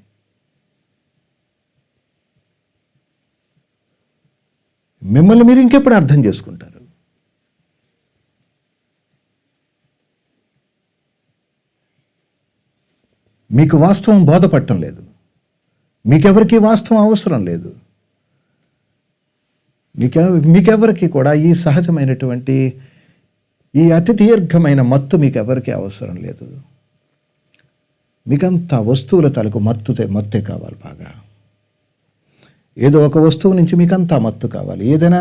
మిమ్మల్ని మీరు ఇంకెప్పుడు అర్థం చేసుకుంటారు? మీకు వాస్తవం బోధపడటం లేదు, మీకెవరికి వాస్తవం అవసరం లేదు, మీకెవరికి కూడా ఈ సహజమైనటువంటి ఈ అతి దీర్ఘమైన మత్తు మీకెవరికి అవసరం లేదు. మీకంతా వస్తువుల తలకు మత్తే కావాలి బాగా. ఏదో ఒక వస్తువు నుంచి మీకు అంతా మత్తు కావాలి, ఏదైనా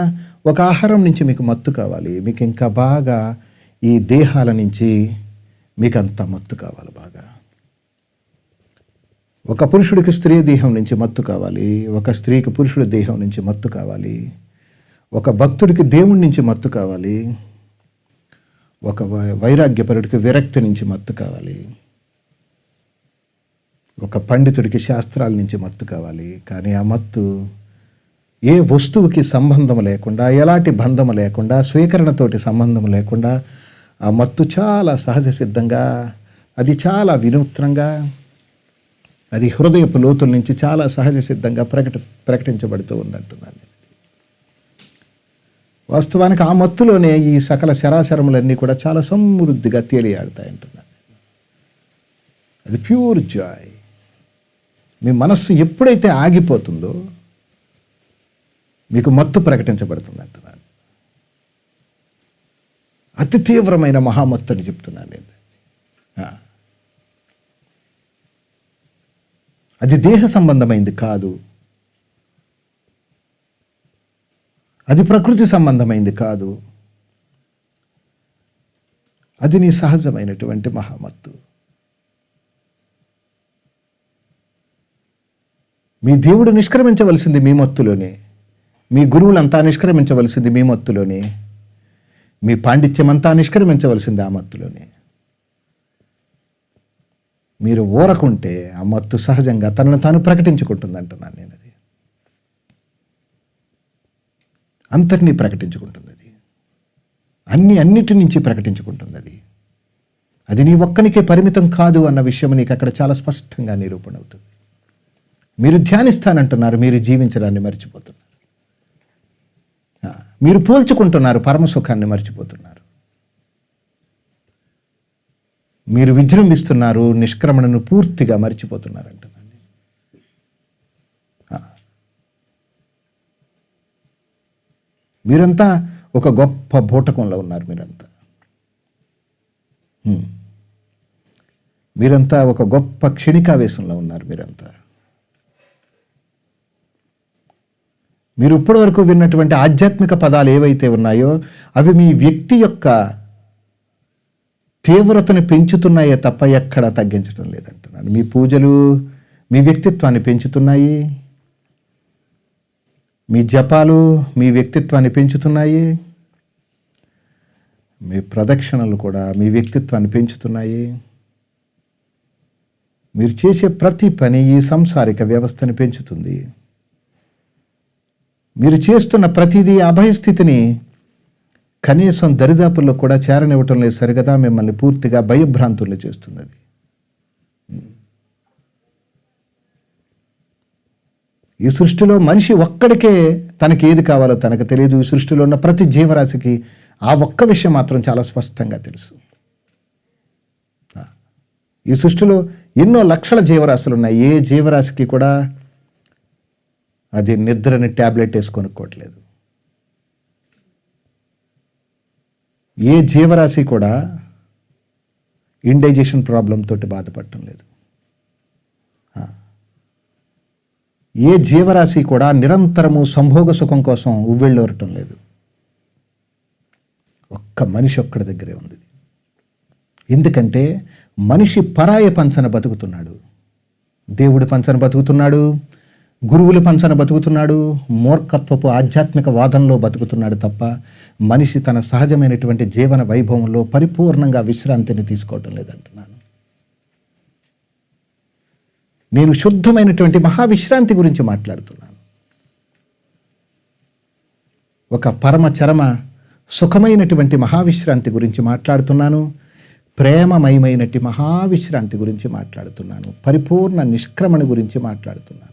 ఒక ఆహారం నుంచి మీకు మత్తు కావాలి, మీకు ఇంకా బాగా ఈ దేహాల నుంచి మీకు అంతా మత్తు కావాలి. బాగా ఒక పురుషుడికి స్త్రీ దేహం నుంచి మత్తు కావాలి, ఒక స్త్రీకి పురుషుడి దేహం నుంచి మత్తు కావాలి, ఒక భక్తుడికి దేవుడి నుంచి మత్తు కావాలి, ఒక వైరాగ్యపరుడికి విరక్తి నుంచి మత్తు కావాలి, ఒక పండితుడికి శాస్త్రాల నుంచి మత్తు కావాలి. కానీ ఆ మత్తు ఏ వస్తువుకి సంబంధం లేకుండా, ఎలాంటి బంధం లేకుండా, స్వీకరణతోటి సంబంధం లేకుండా ఆ మత్తు చాలా సహజ సిద్ధంగా, అది చాలా వినూత్నంగా, అది హృదయపు లోతుల నుంచి చాలా సహజ సిద్ధంగా ప్రకటించబడుతూ ఉందంటున్నాను. వాస్తవానికి ఆ మత్తులోనే ఈ సకల శరాశరములన్నీ కూడా చాలా సమృద్ధిగా తేలియాడుతాయంటున్నాను. అది ప్యూర్ జాయ్. మీ మనస్సు ఎప్పుడైతే ఆగిపోతుందో మీకు మత్తు ప్రకటించబడుతుంది అంటున్నాను. అతి తీవ్రమైన మహామత్తు అని చెప్తున్నాను నేను. అది దేహ సంబంధమైంది కాదు, అది ప్రకృతి సంబంధమైంది కాదు, అది నీ సహజమైనటువంటి మహామత్తు. మీ దేవుడు నిష్క్రమించవలసింది మీ మత్తులోనే, మీ గురువులంతా నిష్క్రమించవలసింది మీ మత్తులోనే, మీ పాండిత్యమంతా నిష్క్రమించవలసింది ఆ మత్తులోనే. మీరు ఊరకుంటే ఆ మత్తు సహజంగా తనను తాను ప్రకటించుకుంటుంది అంటున్నాను నేను. అది అంతటినీ ప్రకటించుకుంటుంది, అది అన్నిటి నుంచి ప్రకటించుకుంటుంది. అది నీ ఒక్కనికే పరిమితం కాదు అన్న విషయం నీకు అక్కడ చాలా స్పష్టంగా నిరూపణ అవుతుంది. మీరు ధ్యానిస్తానంటున్నారు, మీరు జీవించడాన్ని మర్చిపోతున్నారు. మీరు పోల్చుకుంటున్నారు, పరమసుఖాన్ని మర్చిపోతున్నారు. మీరు విజృంభిస్తున్నారు, నిష్క్రమణను పూర్తిగా మర్చిపోతున్నారు అంటున్నాను. మీరంతా ఒక గొప్ప బూటకంలో ఉన్నారు. మీరంతా ఒక గొప్ప క్షణికావేశంలో ఉన్నారు. మీరు ఇప్పటి వరకు విన్నటువంటి ఆధ్యాత్మిక పదాలు ఏవైతే ఉన్నాయో అవి మీ వ్యక్తి యొక్క తీవ్రతను పెంచుతున్నాయే తప్ప ఎక్కడా తగ్గించడం లేదంటున్నాను. మీ పూజలు మీ వ్యక్తిత్వాన్ని పెంచుతున్నాయి, మీ జపాలు మీ వ్యక్తిత్వాన్ని పెంచుతున్నాయి, మీ ప్రదక్షిణలు కూడా మీ వ్యక్తిత్వాన్ని పెంచుతున్నాయి. మీరు చేసే ప్రతి పని ఈ సంసారిక వ్యవస్థని పెంచుతుంది. మీరు చేస్తున్న ప్రతిదీ అభయస్థితిని కనీసం దరిదాపుల్లో కూడా చేరనివ్వటం లేదు సరిగదా, మిమ్మల్ని పూర్తిగా భయభ్రాంతుల్ని చేస్తున్నది. ఈ సృష్టిలో మనిషి ఒక్కడికే తనకి ఏది కావాలో తనకు తెలియదు. ఈ సృష్టిలో ఉన్న ప్రతి జీవరాశికి ఆ ఒక్క విషయం మాత్రం చాలా స్పష్టంగా తెలుసు. ఈ సృష్టిలో ఎన్నో లక్షల జీవరాశులు ఉన్నాయి. ఏ జీవరాశికి కూడా అది నిద్రని ట్యాబ్లెట్ వేసి కొనుక్కోవట్లేదు. ఏ జీవరాశి కూడా ఇండైజెషన్ ప్రాబ్లం తోటి బాధపడటం లేదు. ఏ జీవరాశి కూడా నిరంతరము సంభోగ సుఖం కోసం ఉవ్వెళ్ళోరటం లేదు. ఒక్క మనిషి ఒక్కడి దగ్గరే ఉంది. ఎందుకంటే మనిషి పరాయ పంచన బతుకుతున్నాడు, దేవుడి పంచన బతుకుతున్నాడు, గురువుల పంచన బతుకుతున్నాడు, మూర్ఖత్వపు ఆధ్యాత్మిక వాదంలో బతుకుతున్నాడు తప్ప మనిషి తన సహజమైనటువంటి జీవన వైభవంలో పరిపూర్ణంగా విశ్రాంతిని తీసుకోవటం లేదంటున్నాను. నేను శుద్ధమైనటువంటి మహావిశ్రాంతి గురించి మాట్లాడుతున్నాను. ఒక పరమచరమ సుఖమైనటువంటి మహావిశ్రాంతి గురించి మాట్లాడుతున్నాను. ప్రేమమయమైనటి మహావిశ్రాంతి గురించి మాట్లాడుతున్నాను. పరిపూర్ణ నిష్క్రమణ గురించి మాట్లాడుతున్నాను.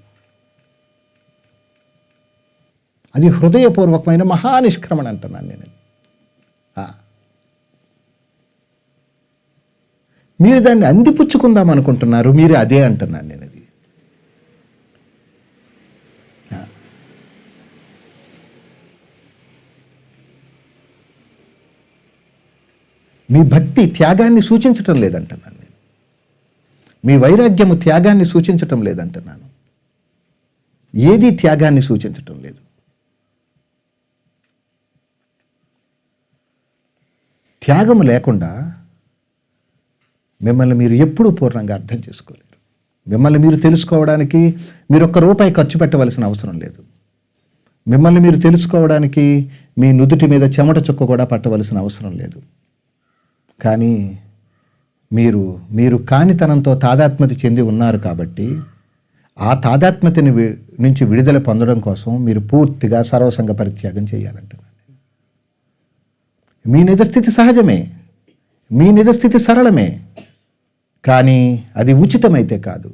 అది హృదయపూర్వకమైన మహానిష్క్రమణ అంటున్నాను నేను. మీరు దాన్ని అందిపుచ్చుకుందాం అనుకుంటున్నారు, మీరు అదే అంటున్నాను నేను. అది మీ భక్తి త్యాగాన్ని సూచించటం లేదంటున్నాను నేను. మీ వైరాగ్యము త్యాగాన్ని సూచించటం లేదంటున్నాను. ఏది త్యాగాన్ని సూచించటం లేదు. త్యాగము లేకుండా మిమ్మల్ని మీరు ఎప్పుడూ పూర్ణంగా అర్థం చేసుకోలేరు. మిమ్మల్ని మీరు తెలుసుకోవడానికి మీరు ₹1 ఖర్చు పెట్టవలసిన అవసరం లేదు. మిమ్మల్ని మీరు తెలుసుకోవడానికి మీ నుదుటి మీద చెమట చుక్క కూడా పట్టవలసిన అవసరం లేదు. కానీ మీరు కానితనంతో తాదాత్మ్యత చెంది ఉన్నారు కాబట్టి ఆ తాదాత్మ్యతని నుంచి విడుదల పొందడం కోసం మీరు పూర్తిగా సర్వసంగ పరిత్యాగం చేయాలంటున్నాను. మీ నిజస్థితి సహజమే, మీ నిజస్థితి సరళమే, కానీ అది ఉచితమైతే కాదు.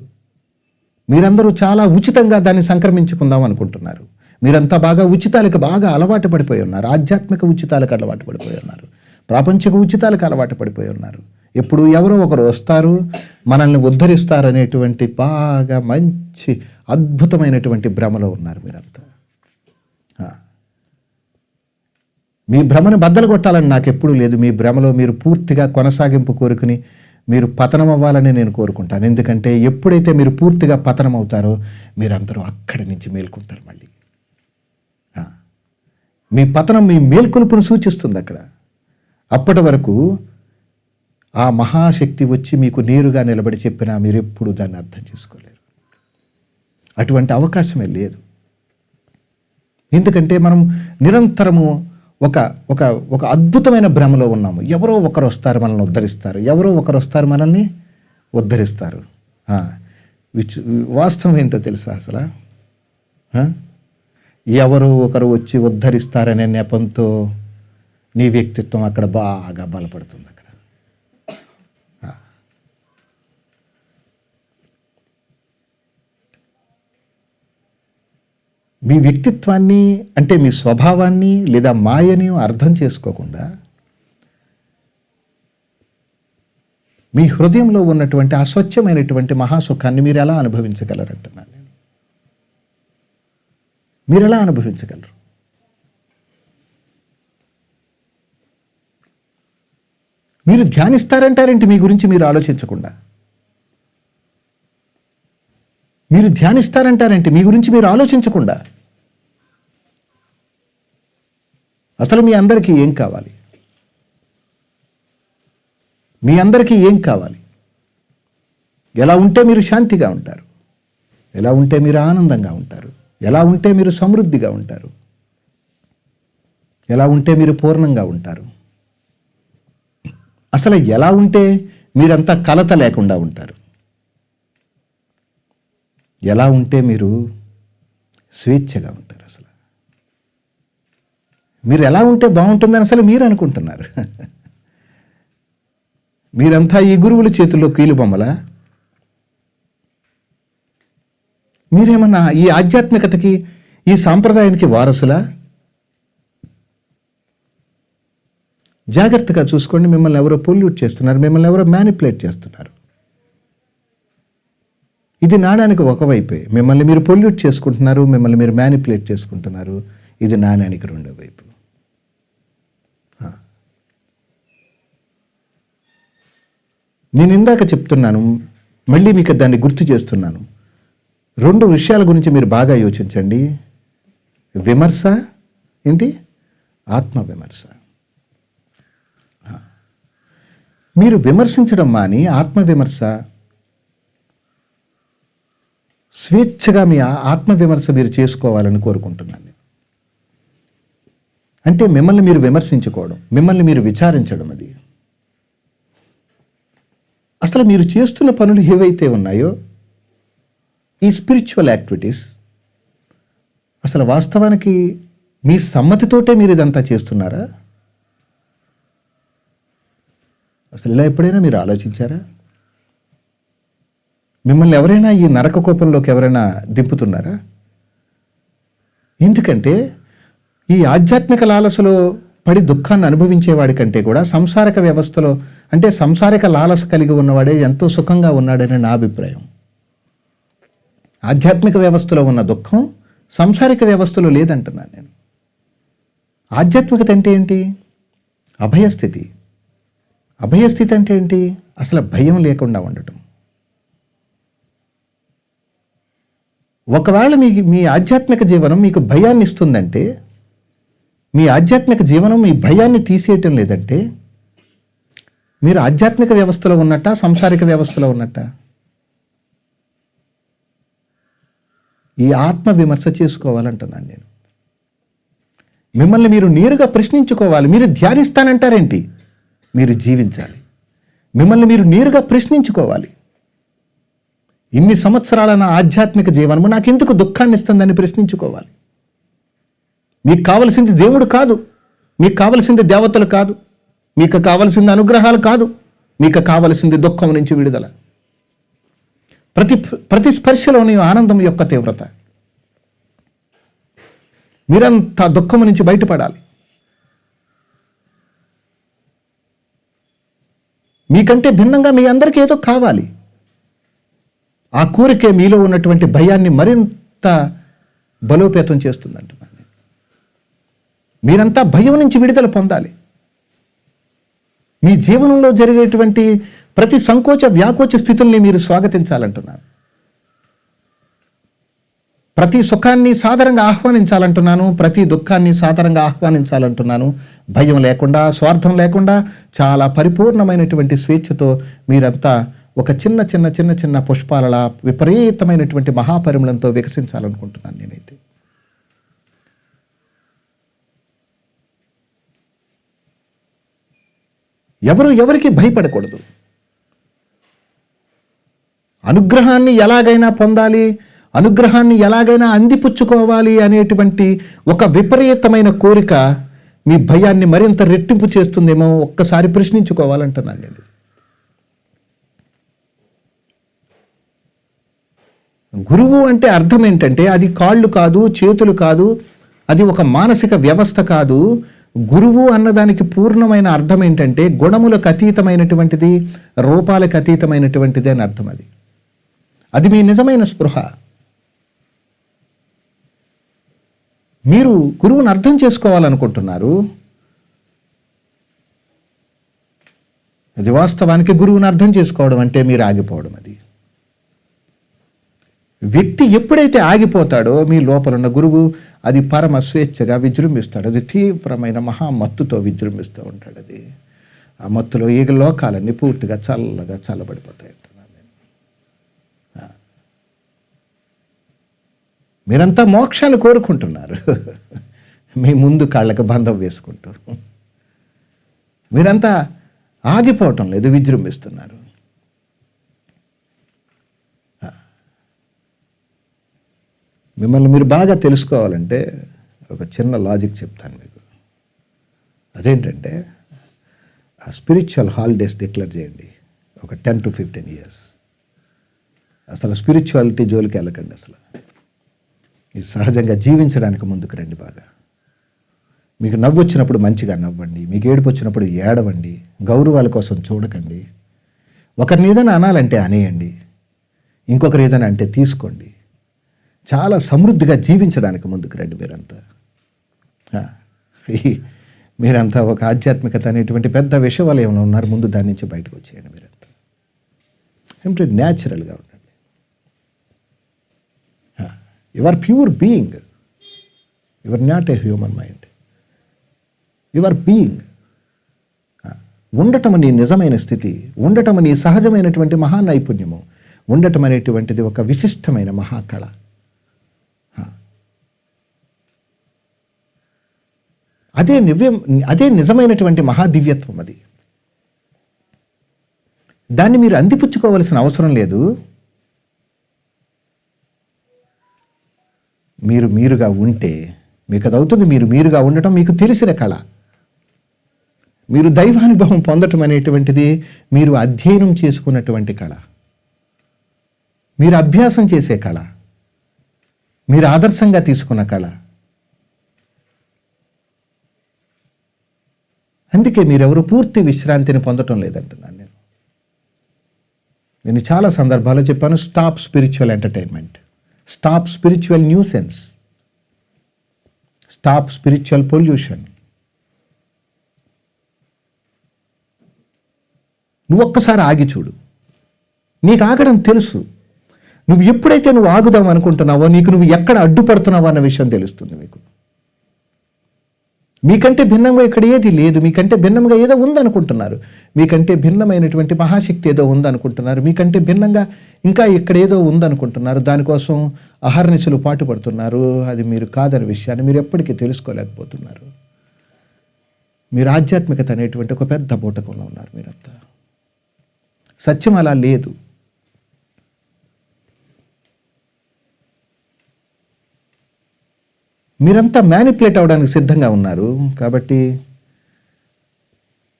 మీరందరూ చాలా ఉచితంగా దాన్ని సంక్రమించుకుందాం అనుకుంటున్నారు. మీరంతా బాగా ఉచితాలకు బాగా అలవాటు పడిపోయి ఉన్నారు. ఆధ్యాత్మిక ఉచితాలకు అలవాటు పడిపోయి ఉన్నారు. ప్రాపంచిక ఉచితాలకు అలవాటు పడిపోయి ఉన్నారు. ఎప్పుడు ఎవరో ఒకరు వస్తారు, మనల్ని ఉద్ధరిస్తారు అనేటువంటి బాగా మంచి అద్భుతమైనటువంటి భ్రమలో ఉన్నారు మీరంతా. మీ భ్రమను బద్దలు కొట్టాలని నాకు ఎప్పుడూ లేదు. మీ భ్రమలో మీరు పూర్తిగా కొనసాగింపు కోరుకుని మీరు పతనం అవ్వాలని నేను కోరుకుంటాను. ఎందుకంటే ఎప్పుడైతే మీరు పూర్తిగా పతనం అవుతారో మీరందరూ అక్కడి నుంచి మేల్కొంటారు. మళ్ళీ మీ పతనం మీ మేల్కొలుపును సూచిస్తుంది అక్కడ. అప్పటి వరకు ఆ మహాశక్తి వచ్చి మీకు నేరుగా నిలబడి చెప్పినా మీరు ఎప్పుడు దాన్ని అర్థం చేసుకోలేరు. అటువంటి అవకాశమే లేదు. ఎందుకంటే మనం నిరంతరము ఒక అద్భుతమైన భ్రమలో ఉన్నాము. ఎవరో ఒకరు వస్తారు మనల్ని ఉద్ధరిస్తారు, ఎవరో ఒకరు వస్తారు మనల్ని ఉద్ధరిస్తారు. వాస్తవం ఏంటో తెలుసా అసలు? ఎవరో ఒకరు వచ్చి ఉద్ధరిస్తారనే నెపంతో నీ వ్యక్తిత్వం అక్కడ బాగా బలపడుతుంది. అక్కడ మీ వ్యక్తిత్వాన్ని అంటే మీ స్వభావాన్ని లేదా మాయని అర్థం చేసుకోకుండా మీ హృదయంలో ఉన్నటువంటి అస్వచ్ఛమైనటువంటి మహాసుఖాన్ని మీరు ఎలా అనుభవించగలరంటున్నాను నేను. మీరు ఎలా అనుభవించగలరు? మీరు ధ్యానిస్తారంటారేంటి మీ గురించి మీరు ఆలోచించకుండా? మీరు ధ్యానిస్తారంటారేంటి మీ గురించి మీరు ఆలోచించకుండా? అసలు మీ అందరికీ ఏం కావాలి? మీ అందరికీ ఏం కావాలి? ఎలా ఉంటే మీరు శాంతిగా ఉంటారు? ఎలా ఉంటే మీరు ఆనందంగా ఉంటారు? ఎలా ఉంటే మీరు సమృద్ధిగా ఉంటారు? ఎలా ఉంటే మీరు పూర్ణంగా ఉంటారు? అసలు ఎలా ఉంటే మీరంతా కలత లేకుండా ఉంటారు? ఎలా ఉంటే మీరు స్వేచ్ఛగా ఉంటారు? అసలు మీరు ఎలా ఉంటే బాగుంటుందని అసలు మీరు అనుకుంటున్నారు? మీరంతా ఈ గురువుల చేతుల్లో కీలుబొమ్మలా? మీరేమన్నా ఈ ఆధ్యాత్మికతకి ఈ సాంప్రదాయానికి వారసులా? జాగ్రత్తగా చూసుకోండి. మిమ్మల్ని ఎవరో పొల్యూట్ చేస్తున్నారు, మిమ్మల్ని ఎవరో మ్యానిపులేట్ చేస్తున్నారు. ఇది నాణానికి ఒకవైపే. మిమ్మల్ని మీరు పొల్యూట్ చేసుకుంటున్నారు, మిమ్మల్ని మీరు మ్యానిపులేట్ చేసుకుంటున్నారు. ఇది నాణానికి రెండో వైపు. నేను ఇందాక చెప్తున్నాను, మళ్ళీ మీకు దాన్ని గుర్తు చేస్తున్నాను. 2 విషయాల గురించి మీరు బాగా యోచించండి. విమర్శ ఏంటి? ఆత్మవిమర్శ. మీరు విమర్శించడం మాని ఆత్మవిమర్శ, స్వేచ్ఛగా మీ ఆత్మవిమర్శ మీరు చేసుకోవాలని కోరుకుంటున్నాను. అంటే మిమ్మల్ని మీరు విమర్శించుకోవడం, మిమ్మల్ని మీరు విచారించడం. అది అసలు మీరు చేస్తున్న పనులు ఏవైతే ఉన్నాయో ఈ స్పిరిచువల్ యాక్టివిటీస్ అసలు వాస్తవానికి మీ సమ్మతితోటే మీరు ఇదంతా చేస్తున్నారా? అసలు ఇలా ఎప్పుడైనా మీరు ఆలోచించారా? మిమ్మల్ని ఎవరైనా ఈ నరక కోపంలోకి ఎవరైనా దింపుతున్నారా? ఎందుకంటే ఈ ఆధ్యాత్మిక లాలసలో పడి దుఃఖాన్ని అనుభవించేవాడి కంటే కూడా సంసారిక వ్యవస్థలో అంటే సంసారిక లాలస కలిగి ఉన్నవాడే ఎంతో సుఖంగా ఉన్నాడని నా అభిప్రాయం. ఆధ్యాత్మిక వ్యవస్థలో ఉన్న దుఃఖం సంసారిక వ్యవస్థలో లేదంటున్నాను నేను. ఆధ్యాత్మికత అంటే ఏంటి? అభయస్థితి. అభయస్థితి అంటే ఏంటి? అసలు భయం లేకుండా ఉండటం. ఒకవేళ మీ ఆధ్యాత్మిక జీవనం మీకు భయాన్ని ఇస్తుందంటే, మీ ఆధ్యాత్మిక జీవనం మీ భయాన్ని తీసేయటం లేదంటే, మీరు ఆధ్యాత్మిక వ్యవస్థలో ఉన్నట్ట, సంసారిక వ్యవస్థలో ఉన్నట్ట? ఈ ఆత్మ విమర్శ చేసుకోవాలంటున్నాను నేను. మిమ్మల్ని మీరు నేరుగా ప్రశ్నించుకోవాలి. మీరు ధ్యానిస్తానంటారేంటి? మీరు జీవించాలి. మిమ్మల్ని మీరు నేరుగా ప్రశ్నించుకోవాలి. ఇన్ని సంవత్సరాల నా ఆధ్యాత్మిక జీవనము నాకెందుకు దుఃఖాన్ని ఇస్తుందని ప్రశ్నించుకోవాలి. మీకు కావలసింది దేవుడు కాదు, మీకు కావలసింది దేవతలు కాదు, మీకు కావలసింది అనుగ్రహాలు కాదు, మీకు కావలసింది దుఃఖం నుంచి విడుదల. ప్రతి స్పర్శలోని ఆనందం యొక్క తీవ్రత. మీరంతా దుఃఖం నుంచి బయటపడాలి. మీకంటే భిన్నంగా మీ అందరికీ ఏదో కావాలి. ఆ కోరికే మీలో ఉన్నటువంటి భయాన్ని మరింత బలోపేతం చేస్తుందంటున్నాను. మీరంతా భయం నుంచి విడుదల పొందాలి. మీ జీవనంలో జరిగేటువంటి ప్రతి సంకోచ వ్యాకోచ స్థితుల్ని మీరు స్వాగతించాలంటున్నాను. ప్రతి సుఖాన్ని సాదరంగా ఆహ్వానించాలంటున్నాను. ప్రతి దుఃఖాన్ని సాదరంగా ఆహ్వానించాలంటున్నాను. భయం లేకుండా, స్వార్థం లేకుండా, చాలా పరిపూర్ణమైనటువంటి స్వేచ్ఛతో మీరంతా ఒక చిన్న చిన్న చిన్న చిన్న పుష్పాలలా విపరీతమైనటువంటి మహాపరిమళంతో వికసించాలనుకుంటున్నాను నేనైతే. ఎవరికి భయపడకూడదు. అనుగ్రహాన్ని ఎలాగైనా పొందాలి, అనుగ్రహాన్ని ఎలాగైనా అందిపుచ్చుకోవాలి అనేటువంటి ఒక విపరీతమైన కోరిక మీ భయాన్ని మరింత రెట్టింపు చేస్తుందేమో ఒక్కసారి ప్రశ్నించుకోవాలంటున్నాను నేను. గురువు అంటే అర్థం ఏంటంటే అది కాళ్ళు కాదు, చేతులు కాదు, అది ఒక మానసిక వ్యవస్థ కాదు. గురువు అన్నదానికి పూర్ణమైన అర్థం ఏంటంటే గుణములకు అతీతమైనటువంటిది, రూపాలకు అతీతమైనటువంటిది అని అర్థం. అది మీ నిజమైన స్పృహ. మీరు గురువుని అర్థం చేసుకోవాలనుకుంటున్నారు. అది వాస్తవానికి గురువుని అర్థం చేసుకోవడం అంటే మీరు ఆగిపోవడం. అది వ్యక్తి ఎప్పుడైతే ఆగిపోతాడో మీ లోపలున్న గురువు అది పరమ స్వేచ్ఛగా విజృంభిస్తాడు. అది తీవ్రమైన మహామత్తుతో విజృంభిస్తూ ఉంటాడు. అది ఆ మత్తులో ఈ లోకాలన్నీ పూర్తిగా చల్లగా చల్లబడిపోతాయి. మీరంతా మోక్షాన్ని కోరుకుంటున్నారు. మీ ముందు కాళ్ళకు బంధం వేసుకుంటూ మీరంతా ఆగిపోవటం లేదు, విజృంభిస్తున్నారు. మిమ్మల్ని మీరు బాగా తెలుసుకోవాలంటే ఒక చిన్న లాజిక్ చెప్తాను మీకు. అదేంటంటే ఆ స్పిరిచువల్ హాలిడేస్ డిక్లేర్ చేయండి. ఒక 10 to 15 years అసలు స్పిరిచువాలిటీ జోలికి వెళ్ళకండి. అసలు ఇది సహజంగా జీవించడానికి ముందుకు రండి. బాగా మీకు నవ్వు వచ్చినప్పుడు మంచిగా నవ్వండి, మీకు ఏడుపు వచ్చినప్పుడు ఏడవండి, గౌరవాల కోసం చూడకండి. ఒకరిని ఏదైనా అనాలంటే అనేయండి, ఇంకొకరు ఏదైనా అంటే తీసుకోండి. చాలా సమృద్ధిగా జీవించడానికి ముందుకు రండి. మీరంతా ఒక ఆధ్యాత్మికత అనేటువంటి పెద్ద విషవలయంలో ఉన్నారు. ముందు దాని నుంచి బయటకు వచ్చేయండి. మీరంతా కంప్లీట్ న్యాచురల్గా ఉండండి. You are pure being. You are not a human mind. You are being. ఉండటం నీ నిజమైన స్థితి, ఉండటం నీ సహజమైనటువంటి మహానైపుణ్యము, ఉండటం అనేటువంటిది ఒక విశిష్టమైన మహాకళ. అదే నిజమైనటువంటి మహాదివ్యత్వం. అది దాన్ని మీరు అందిపుచ్చుకోవలసిన అవసరం లేదు. మీరుగా ఉంటే మీకు అది అవుతుంది. మీరుగా ఉండటం మీకు తెలిసిన కళ. మీరు దైవానుభవం పొందటం అనేటువంటిది మీరు అధ్యయనం చేసుకున్నటువంటి కళ, మీరు అభ్యాసం చేసే కళ, మీరు ఆదర్శంగా తీసుకున్న కళ. అందుకే మీరెవరు పూర్తి విశ్రాంతిని పొందటం లేదంటున్నాను నేను చాలా సందర్భాల్లో చెప్పాను. Stop spiritual entertainment, stop spiritual nuisance, stop spiritual pollution. నువ్వు ఒక్కసారి ఆగి చూడు. నీకు ఆగడం తెలుసు. నువ్వు ఎప్పుడైతే నువ్వు ఆగుదాం అనుకుంటున్నావో నీకు నువ్వు ఎక్కడ అడ్డుపడుతున్నావో అన్న విషయం తెలుస్తుంది మీకు. మీకంటే భిన్నంగా ఇక్కడ ఏది లేదు, మీకంటే భిన్నంగా ఏదో ఉందనుకుంటున్నారు, మీకంటే భిన్నమైనటువంటి మహాశక్తి ఏదో ఉందనుకుంటున్నారు, మీకంటే భిన్నంగా ఇంకా ఇక్కడ ఏదో ఉందనుకుంటున్నారు, దానికోసం అహర్నిశలు పాటుపడుతున్నారు. అది మీరు కాదనే విషయాన్ని మీరు ఎప్పటికీ తెలుసుకోలేకపోతున్నారు. మీరు ఆధ్యాత్మికత అనేటువంటి ఒక పెద్ద బూటకంలో ఉన్నారు మీరంతా. సత్యం అలా లేదు. మీరంతా మ్యానిపులేట్ అవ్వడానికి సిద్ధంగా ఉన్నారు. కాబట్టి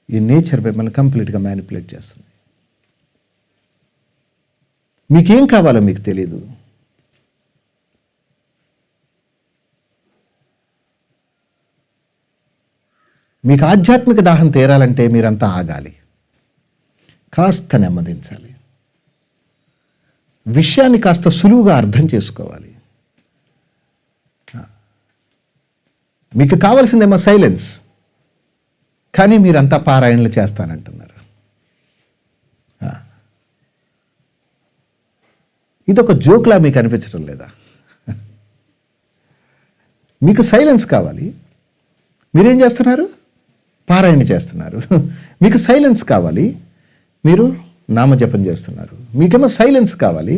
ఈ నేచర్ మిమ్మల్ని కంప్లీట్గా మ్యానిపులేట్ చేస్తుంది. మీకేం కావాలో మీకు తెలియదు. మీకు ఆధ్యాత్మిక దాహం తీరాలంటే మీరంతా ఆగాలి, కాస్త నెమ్మదించాలి, విషయాన్ని కాస్త సులువుగా అర్థం చేసుకోవాలి. మీకు కావాల్సిందేమో సైలెన్స్, కానీ మీరంతా పారాయణలు చేస్తానంటున్నారు. ఇదొక జోక్లా మీకు అనిపించడం లేదా? మీకు సైలెన్స్ కావాలి, మీరేం చేస్తున్నారు? పారాయణ చేస్తున్నారు. మీకు సైలెన్స్ కావాలి, మీరు నామజపం చేస్తున్నారు. మీకేమో సైలెన్స్ కావాలి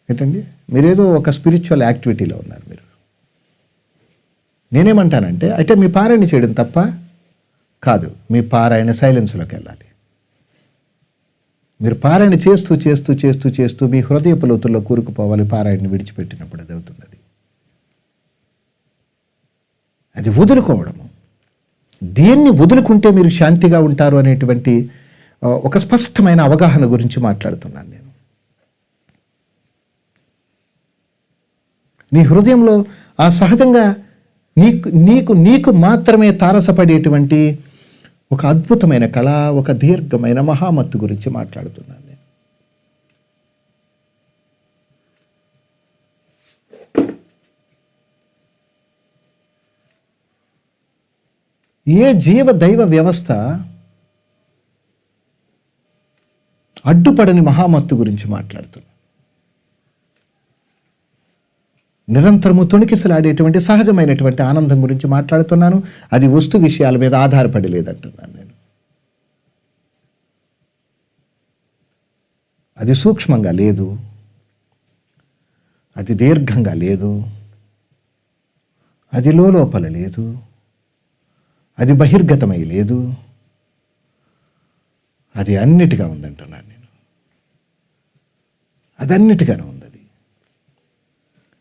ఏంటండి? మీరేదో ఒక స్పిరిచువల్ యాక్టివిటీలో ఉన్నారు మీరు. నేనేమంటానంటే అయితే మీ పారాయణ చేయడం తప్ప కాదు, మీ పారాయణ సైలెన్స్లోకి వెళ్ళాలి. మీరు పారాయణ చేస్తూ చేస్తూ చేస్తూ చేస్తూ మీ హృదయపు లోతుల్లో కూరుకుపోవాలి. పారాయణని విడిచిపెట్టినప్పుడు అది అవుతుంది. అది వదులుకోవడము. దేన్ని వదులుకుంటే మీరు శాంతిగా ఉంటారు అనేటువంటి ఒక స్పష్టమైన అవగాహన గురించి మాట్లాడుతున్నాను నేను. నీ హృదయంలో ఆ సహజంగా నీకు నీకు నీకు మాత్రమే తారసపడేటువంటి ఒక అద్భుతమైన కళ, ఒక దీర్ఘమైన మహామత్తు గురించి మాట్లాడుతున్నాను నేను. ఏ జీవ దైవ వ్యవస్థ అడ్డుపడని మహామత్తు గురించి మాట్లాడుతున్నాను. నిరంతరము తొణికిసలాడేటువంటి సహజమైనటువంటి ఆనందం గురించి మాట్లాడుతున్నాను. అది వస్తు విషయాల మీద ఆధారపడి లేదంటున్నాను నేను. అది సూక్ష్మంగా లేదు, అది దీర్ఘంగా లేదు, అది లోపల లేదు, అది బహిర్గతమై లేదు, అది అన్నిటిగా ఉందంటున్నాను నేను. అది అన్నిటిగానే ఉంది.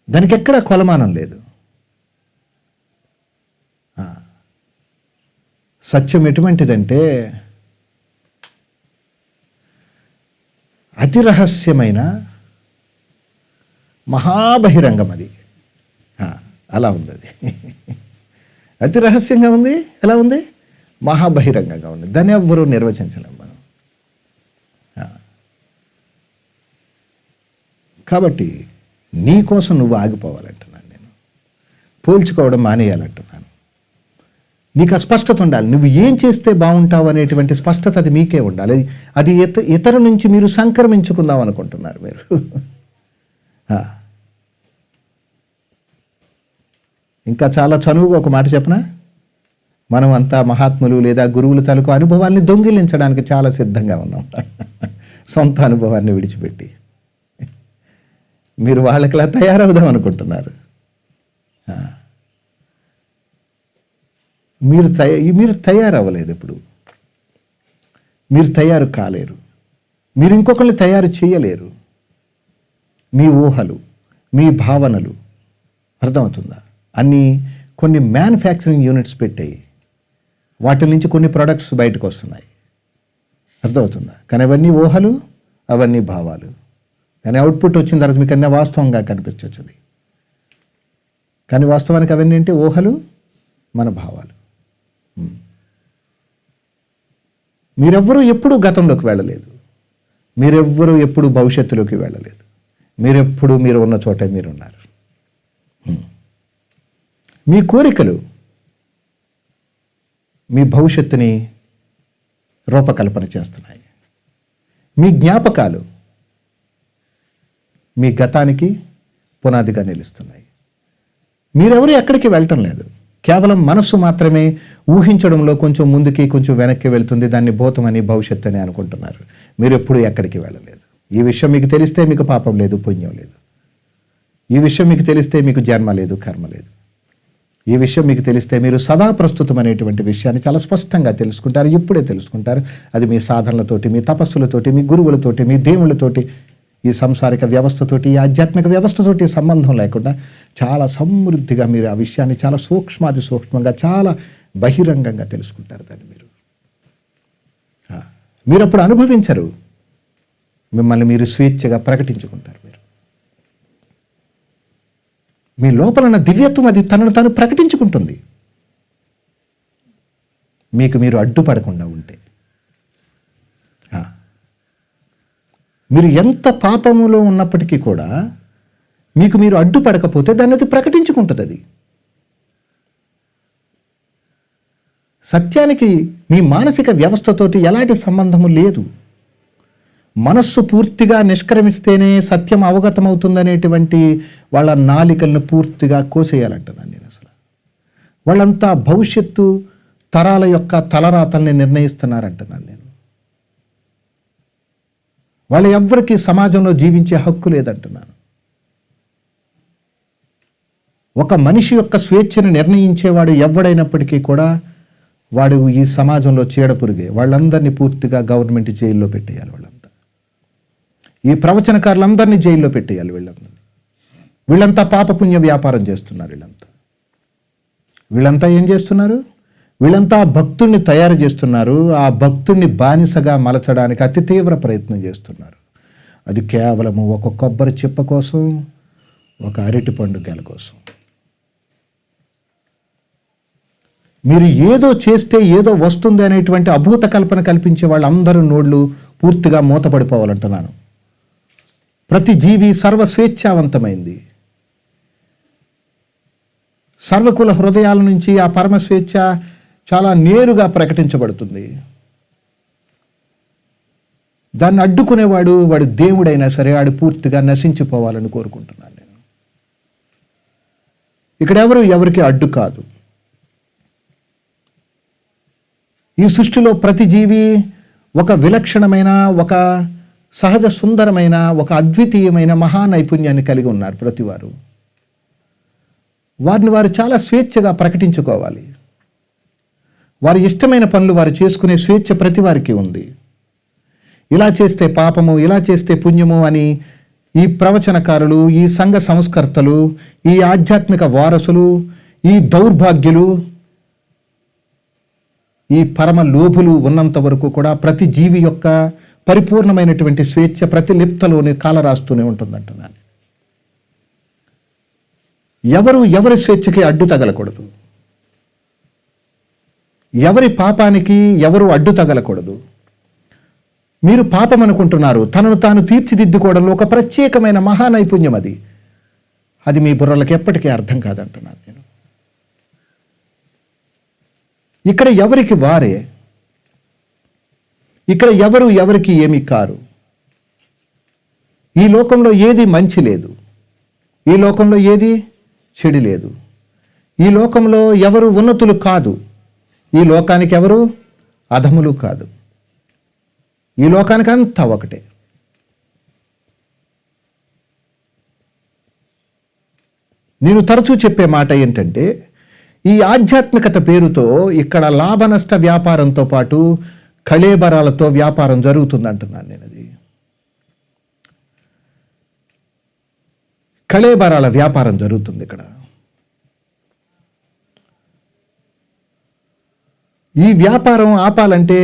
దానికి ఎక్కడా కొలమానం లేదు. సత్యం ఎటువంటిదంటే అతి రహస్యమైన మహాబహిరంగం. అది అలా ఉంది. అది అతి రహస్యంగా ఉంది. ఎలా ఉంది? మహాబహిరంగంగా ఉంది. దాన్ని ఎవ్వరూ నిర్వచించలేం మనం. కాబట్టి నీ కోసం నువ్వు ఆగిపోవాలంటున్నాను నేను. పోల్చుకోవడం మానేయాలంటున్నాను. నీకు ఆ స్పష్టత ఉండాలి. నువ్వు ఏం చేస్తే బాగుంటావు అనేటువంటి స్పష్టత అది మీకే ఉండాలి. అది ఇతరు నుంచి మీరు సంక్రమించుకుందాం అనుకుంటున్నారు మీరు. ఇంకా చాలా చనువుగా ఒక మాట చెప్పనా? మనం అంతా మహాత్ములు లేదా గురువుల తాలూకు అనుభవాల్ని దొంగిలించడానికి చాలా సిద్ధంగా ఉన్నాం. సొంత అనుభవాన్ని విడిచిపెట్టి మీరు వాళ్ళకిలా తయారవుదాం అనుకుంటున్నారు. మీరు తయారవ్వలేదు. ఇప్పుడు మీరు తయారు కాలేరు. మీరు ఇంకొకరిని తయారు చేయలేరు. మీ ఊహలు, మీ భావనలు అర్థమవుతుందా? కొన్ని మ్యానుఫ్యాక్చరింగ్ యూనిట్స్ పెట్టాయి. వాటి నుంచి కొన్ని ప్రొడక్ట్స్ బయటకు వస్తున్నాయి. అర్థమవుతుందా? కానీ అవన్నీ ఊహలు, అవన్నీ భావాలు. కానీ అవుట్పుట్ వచ్చిన తర్వాత మీకు అన్నీ వాస్తవంగా కనిపించవచ్చు. కానీ వాస్తవానికి అవన్నీ ఏంటి? ఊహలు, మన భావాలు. మీరెవ్వరూ ఎప్పుడూ గతంలోకి వెళ్ళలేదు. మీరెవ్వరూ ఎప్పుడూ భవిష్యత్తులోకి వెళ్ళలేదు. మీరు ఉన్న చోటే మీరున్నారు. మీ కోరికలు మీ భవిష్యత్తుని రూపకల్పన చేస్తున్నాయి. మీ జ్ఞాపకాలు మీ గతానికి పునాదిగా నిలుస్తున్నాయి. మీరెవరు ఎక్కడికి వెళ్ళటం లేదు. కేవలం మనస్సు మాత్రమే ఊహించడంలో కొంచెం ముందుకి కొంచెం వెనక్కి వెళ్తుంది. దాన్ని భూతమని భవిష్యత్తు అని అనుకుంటున్నారు. మీరు ఎప్పుడు ఎక్కడికి వెళ్ళలేదు. ఈ విషయం మీకు తెలిస్తే మీకు పాపం లేదు, పుణ్యం లేదు. ఈ విషయం మీకు తెలిస్తే మీకు జన్మ లేదు, కర్మ లేదు. ఈ విషయం మీకు తెలిస్తే మీరు సదా ప్రస్తుతం అనేటువంటి విషయాన్ని చాలా స్పష్టంగా తెలుసుకుంటారు. ఇప్పుడే తెలుసుకుంటారు. అది మీ సాధనలతోటి, మీ తపస్సులతోటి, మీ గురువులతోటి, మీ దేవుళ్ళతోటి, ఈ సంసారిక వ్యవస్థతోటి, ఈ ఆధ్యాత్మిక వ్యవస్థతోటి సంబంధం లేకుండా చాలా సమృద్ధిగా మీరు ఆ విషయాన్ని చాలా సూక్ష్మాది సూక్ష్మంగా చాలా బహిరంగంగా తెలుసుకుంటారు. దాన్ని మీరు అప్పుడు అనుభవించరు. మిమ్మల్ని మీరు స్వేచ్ఛగా ప్రకటించుకుంటారు. మీ లోపల ఉన్న దివ్యత్వం అది తనను తాను ప్రకటించుకుంటుంది. మీకు మీరు అడ్డుపడకుండా ఉంటే. మీరు ఎంత పాపములో ఉన్నప్పటికీ కూడా మీకు మీరు అడ్డుపడకపోతే దాన్ని అది ప్రకటించుకుంటుంది. అది సత్యానికి మీ మానసిక వ్యవస్థతోటి ఎలాంటి సంబంధము లేదు. మనస్సు పూర్తిగా నిష్క్రమిస్తేనే సత్యం అవగతమవుతుందనేటువంటి వాళ్ళ నాలికలను పూర్తిగా కోసేయాలంటున్నాను నేను. అసలు వాళ్ళంతా భవిష్యత్తు తరాల యొక్క తలరాతల్ని నిర్ణయిస్తున్నారంటున్నాను నేను. వాళ్ళు ఎవ్వరికీ సమాజంలో జీవించే హక్కు లేదంటున్నాను. ఒక మనిషి యొక్క స్వేచ్ఛను నిర్ణయించేవాడు ఎవడైనప్పటికీ కూడా వాడు ఈ సమాజంలో చీడపురుగే. వాళ్ళందరినీ పూర్తిగా గవర్నమెంట్ జైల్లో పెట్టేయాలి. వాళ్ళంతా ఈ ప్రవచనకారులందరినీ జైల్లో పెట్టేయాలి. వీళ్ళంతా పాపపుణ్య వ్యాపారం చేస్తున్నారు. వీళ్ళంతా ఏం చేస్తున్నారు? వీళ్ళంతా భక్తుణ్ణి తయారు చేస్తున్నారు. ఆ భక్తుణ్ణి బానిసగా మలచడానికి అతి తీవ్ర ప్రయత్నం చేస్తున్నారు. అది కేవలము ఒక కొబ్బరి చిప్ప కోసం, ఒక అరటిపండు గెల కోసం. మీరు ఏదో చేస్తే ఏదో వస్తుంది అనేటువంటి అభూత కల్పన కల్పించే వాళ్ళందరూ నోళ్ళు పూర్తిగా మూతపడిపోవాలంటున్నాను. ప్రతి జీవి సర్వ స్వేచ్ఛావంతమైంది. సర్వకుల హృదయాల నుంచి ఆ పరమస్వేచ్ఛ చాలా నేరుగా ప్రకటించబడుతుంది. దాన్ని అడ్డుకునేవాడు వాడు దేవుడైనా సరే వాడు పూర్తిగా నశించిపోవాలని కోరుకుంటున్నాను నేను. ఇక్కడ ఎవరికి అడ్డు కాదు. ఈ సృష్టిలో ప్రతి జీవి ఒక విలక్షణమైన, ఒక సహజ సుందరమైన, ఒక అద్వితీయమైన మహా నైపుణ్యాన్ని కలిగి ఉన్నారు ప్రతివారు. వారిని వారు చాలా స్వేచ్ఛగా ప్రకటించుకోవాలి. వారి ఇష్టమైన పనులు వారు చేసుకునే స్వేచ్ఛ ప్రతి వారికి ఉంది. ఇలా చేస్తే పాపము, ఇలా చేస్తే పుణ్యము అని ఈ ప్రవచనకారులు, ఈ సంఘ సంస్కర్తలు, ఈ ఆధ్యాత్మిక వారసులు, ఈ దౌర్భాగ్యులు, ఈ పరమ లోభులు ఉన్నంత వరకు కూడా ప్రతి జీవి యొక్క పరిపూర్ణమైనటువంటి స్వేచ్ఛ ప్రతి లిప్తలోని కాలరాస్తూనే ఉంటుందంటున్నాను. ఎవరి స్వేచ్ఛకి అడ్డు తగలకూడదు. ఎవరి పాపానికి ఎవరు అడ్డు తగలకూడదు. మీరు పాపం అనుకుంటున్నారు. తనను తాను తీర్చిదిద్దుకోవడంలో ఒక ప్రత్యేకమైన మహానైపుణ్యం అది. అది మీ బుర్రలకు ఎప్పటికీ అర్థం కాదంటున్నాను నేను. ఇక్కడ ఎవరికి వారే. ఇక్కడ ఎవరికి ఏమీ కారు. ఈ లోకంలో ఏది మంచి లేదు. ఈ లోకంలో ఏది చెడు లేదు. ఈ లోకంలో ఎవరు ఉన్నతులు కాదు. ఈ లోకానికి ఎవరు అధములు కాదు. ఈ లోకానికి అంతా ఒకటే. నేను తరచూ చెప్పే మాట ఏంటంటే, ఈ ఆధ్యాత్మికత పేరుతో ఇక్కడ లాభ నష్ట వ్యాపారంతో పాటు కళేబరాలతో వ్యాపారం జరుగుతుందంటున్నాను నేను. అది కళేబరాల వ్యాపారం జరుగుతుంది ఇక్కడ. ఈ వ్యాపారం ఆపాలంటే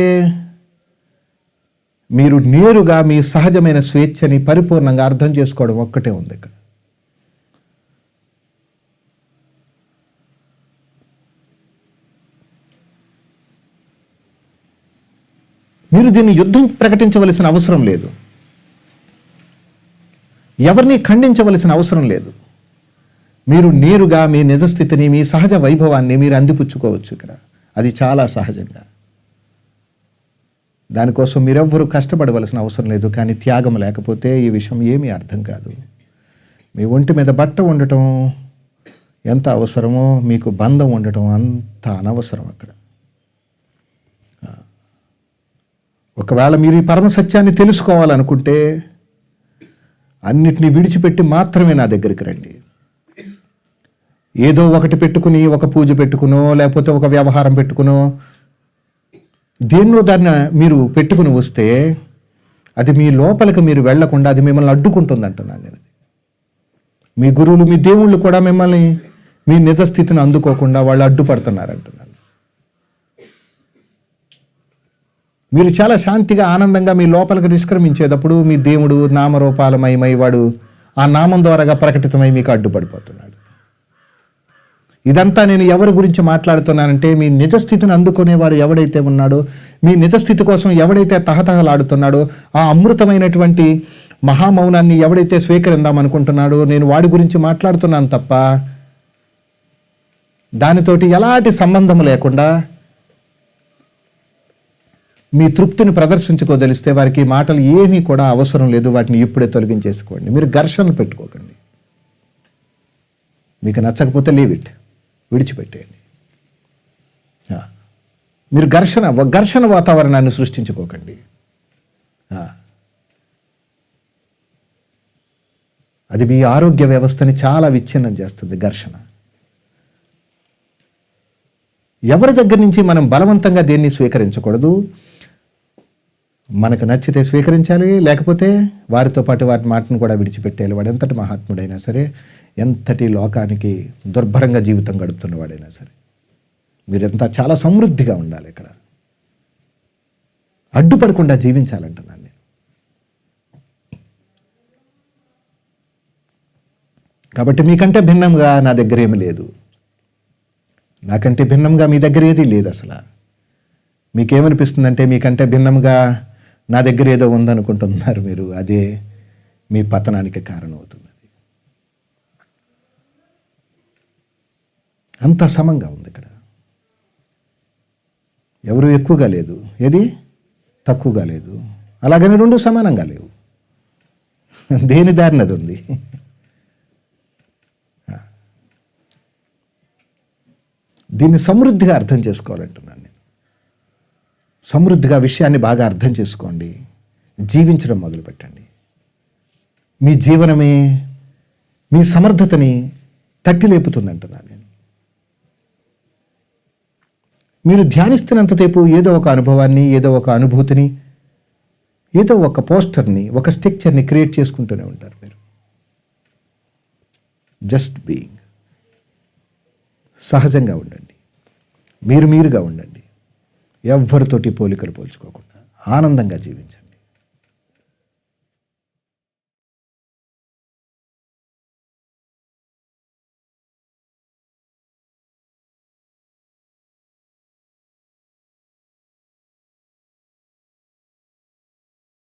మీరు నేరుగా మీ సహజమైన స్వేచ్ఛని పరిపూర్ణంగా అర్థం చేసుకోవడం ఒక్కటే ఉంది ఇక్కడ. మీరు దీన్ని యుద్ధం ప్రకటించవలసిన అవసరం లేదు. ఎవరిని ఖండించవలసిన అవసరం లేదు. మీరు నేరుగా మీ నిజస్థితిని, మీ సహజ వైభవాన్ని మీరు అందిపుచ్చుకోవచ్చు ఇక్కడ. అది చాలా సహజంగా. దానికోసం మీరెవ్వరూ కష్టపడవలసిన అవసరం లేదు. కానీ త్యాగం లేకపోతే ఈ విషయం ఏమీ అర్థం కాదు. మీ ఒంటి మీద బట్ట ఉండటం ఎంత అవసరమో మీకు బంధం ఉండటం అంత అనవసరం అక్కడ. ఒకవేళ మీరు ఈ పరమ సత్యాన్ని తెలుసుకోవాలనుకుంటే అన్నిటినీ విడిచిపెట్టి మాత్రమే నా దగ్గరికి రండి. ఏదో ఒకటి పెట్టుకుని, ఒక పూజ పెట్టుకునో లేకపోతే ఒక వ్యవహారం పెట్టుకునో దేన్నో దాన్ని మీరు పెట్టుకుని వస్తే అది మీ లోపలికి మీరు వెళ్లకుండా అది మిమ్మల్ని అడ్డుకుంటుంది అంటున్నాను నేను. మీ గురువులు, మీ దేవుళ్ళు కూడా మిమ్మల్ని మీ నిజస్థితిని అందుకోకుండా వాళ్ళు అడ్డుపడుతున్నారంటున్నాను. మీరు చాలా శాంతిగా ఆనందంగా మీ లోపలికి నిష్క్రమించేటప్పుడు మీ దేవుడు నామరూపాలమయమై వాడు ఆ నామం ద్వారాగా ప్రకటితమై మీకు అడ్డుపడిపోతున్నాడు. ఇదంతా నేను ఎవరి గురించి మాట్లాడుతున్నానంటే మీ నిజస్థితిని అందుకునేవాడు ఎవడైతే ఉన్నాడో, మీ నిజస్థితి కోసం ఎవడైతే తహతహలాడుతున్నాడో, ఆ అమృతమైనటువంటి మహామౌనాన్ని ఎవడైతే స్వీకరిందాం అనుకుంటున్నాడో నేను వాడి గురించి మాట్లాడుతున్నాను తప్ప దానితోటి ఎలాంటి సంబంధం లేకుండా మీ తృప్తిని ప్రదర్శించుకోదలిస్తే వారికి మాటలు ఏమీ కూడా అవసరం లేదు. వాటిని ఇప్పుడే తొలగించేసుకోండి. మీరు ఘర్షణలు పెట్టుకోకండి. మీకు నచ్చకపోతే లీవ్ ఇట్, విడిచిపెట్టేయండి. మీరు ఘర్షణ వాతావరణాన్ని సృష్టించుకోకండి. అది మీ ఆరోగ్య వ్యవస్థని చాలా విచ్ఛిన్నం చేస్తుంది. ఘర్షణ ఎవరి దగ్గర నుంచి మనం బలవంతంగా దేన్ని స్వీకరించకూడదు. మనకు నచ్చితే స్వీకరించాలి, లేకపోతే వారితో పాటు వారి మాటను కూడా విడిచిపెట్టేయాలి. వాడు ఎంతటి మహాత్ముడైనా సరే, ఎంతటి లోకానికి దుర్భరంగా జీవితం గడుపుతున్నవాడైనా సరే, మీరంతా చాలా సమృద్ధిగా ఉండాలి. ఇక్కడ అడ్డుపడకుండా జీవించాలంటున్నాను నేను. కాబట్టి మీకంటే భిన్నంగా నా దగ్గర ఏమీ లేదు. నాకంటే భిన్నంగా మీ దగ్గర ఏది లేదు. అసలు మీకేమనిపిస్తుందంటే మీకంటే భిన్నంగా నా దగ్గర ఏదో ఉందనుకుంటున్నారు మీరు. అదే మీ పతనానికి కారణమవుతుంది. అంత సమంగా ఉంది ఇక్కడ. ఎవరు ఎక్కువగా లేదు, ఏది తక్కువగా లేదు. అలాగని రెండు సమానంగా లేవు. దేని దారినది ఉంది. దీన్ని సమృద్ధిగా అర్థం చేసుకోవాలంటున్నాను నేను. సమృద్ధిగా విషయాన్ని బాగా అర్థం చేసుకోండి. జీవించడం మొదలుపెట్టండి. మీ జీవనమే మీ సమర్థతని తట్టి లేపుతుందంటున్నాను నేను. మీరు ధ్యానిస్తున్నంతసేపు ఏదో ఒక అనుభవాన్ని, ఏదో ఒక అనుభూతిని, ఏదో ఒక పోస్టర్ని, ఒక స్ట్రక్చర్ని క్రియేట్ చేసుకుంటూనే ఉంటారు మీరు. Just being. సహజంగా ఉండండి. మీరుగా ఉండండి. ఎవ్వరితోటి పోలికలు పోల్చుకోకుండా ఆనందంగా జీవించండి.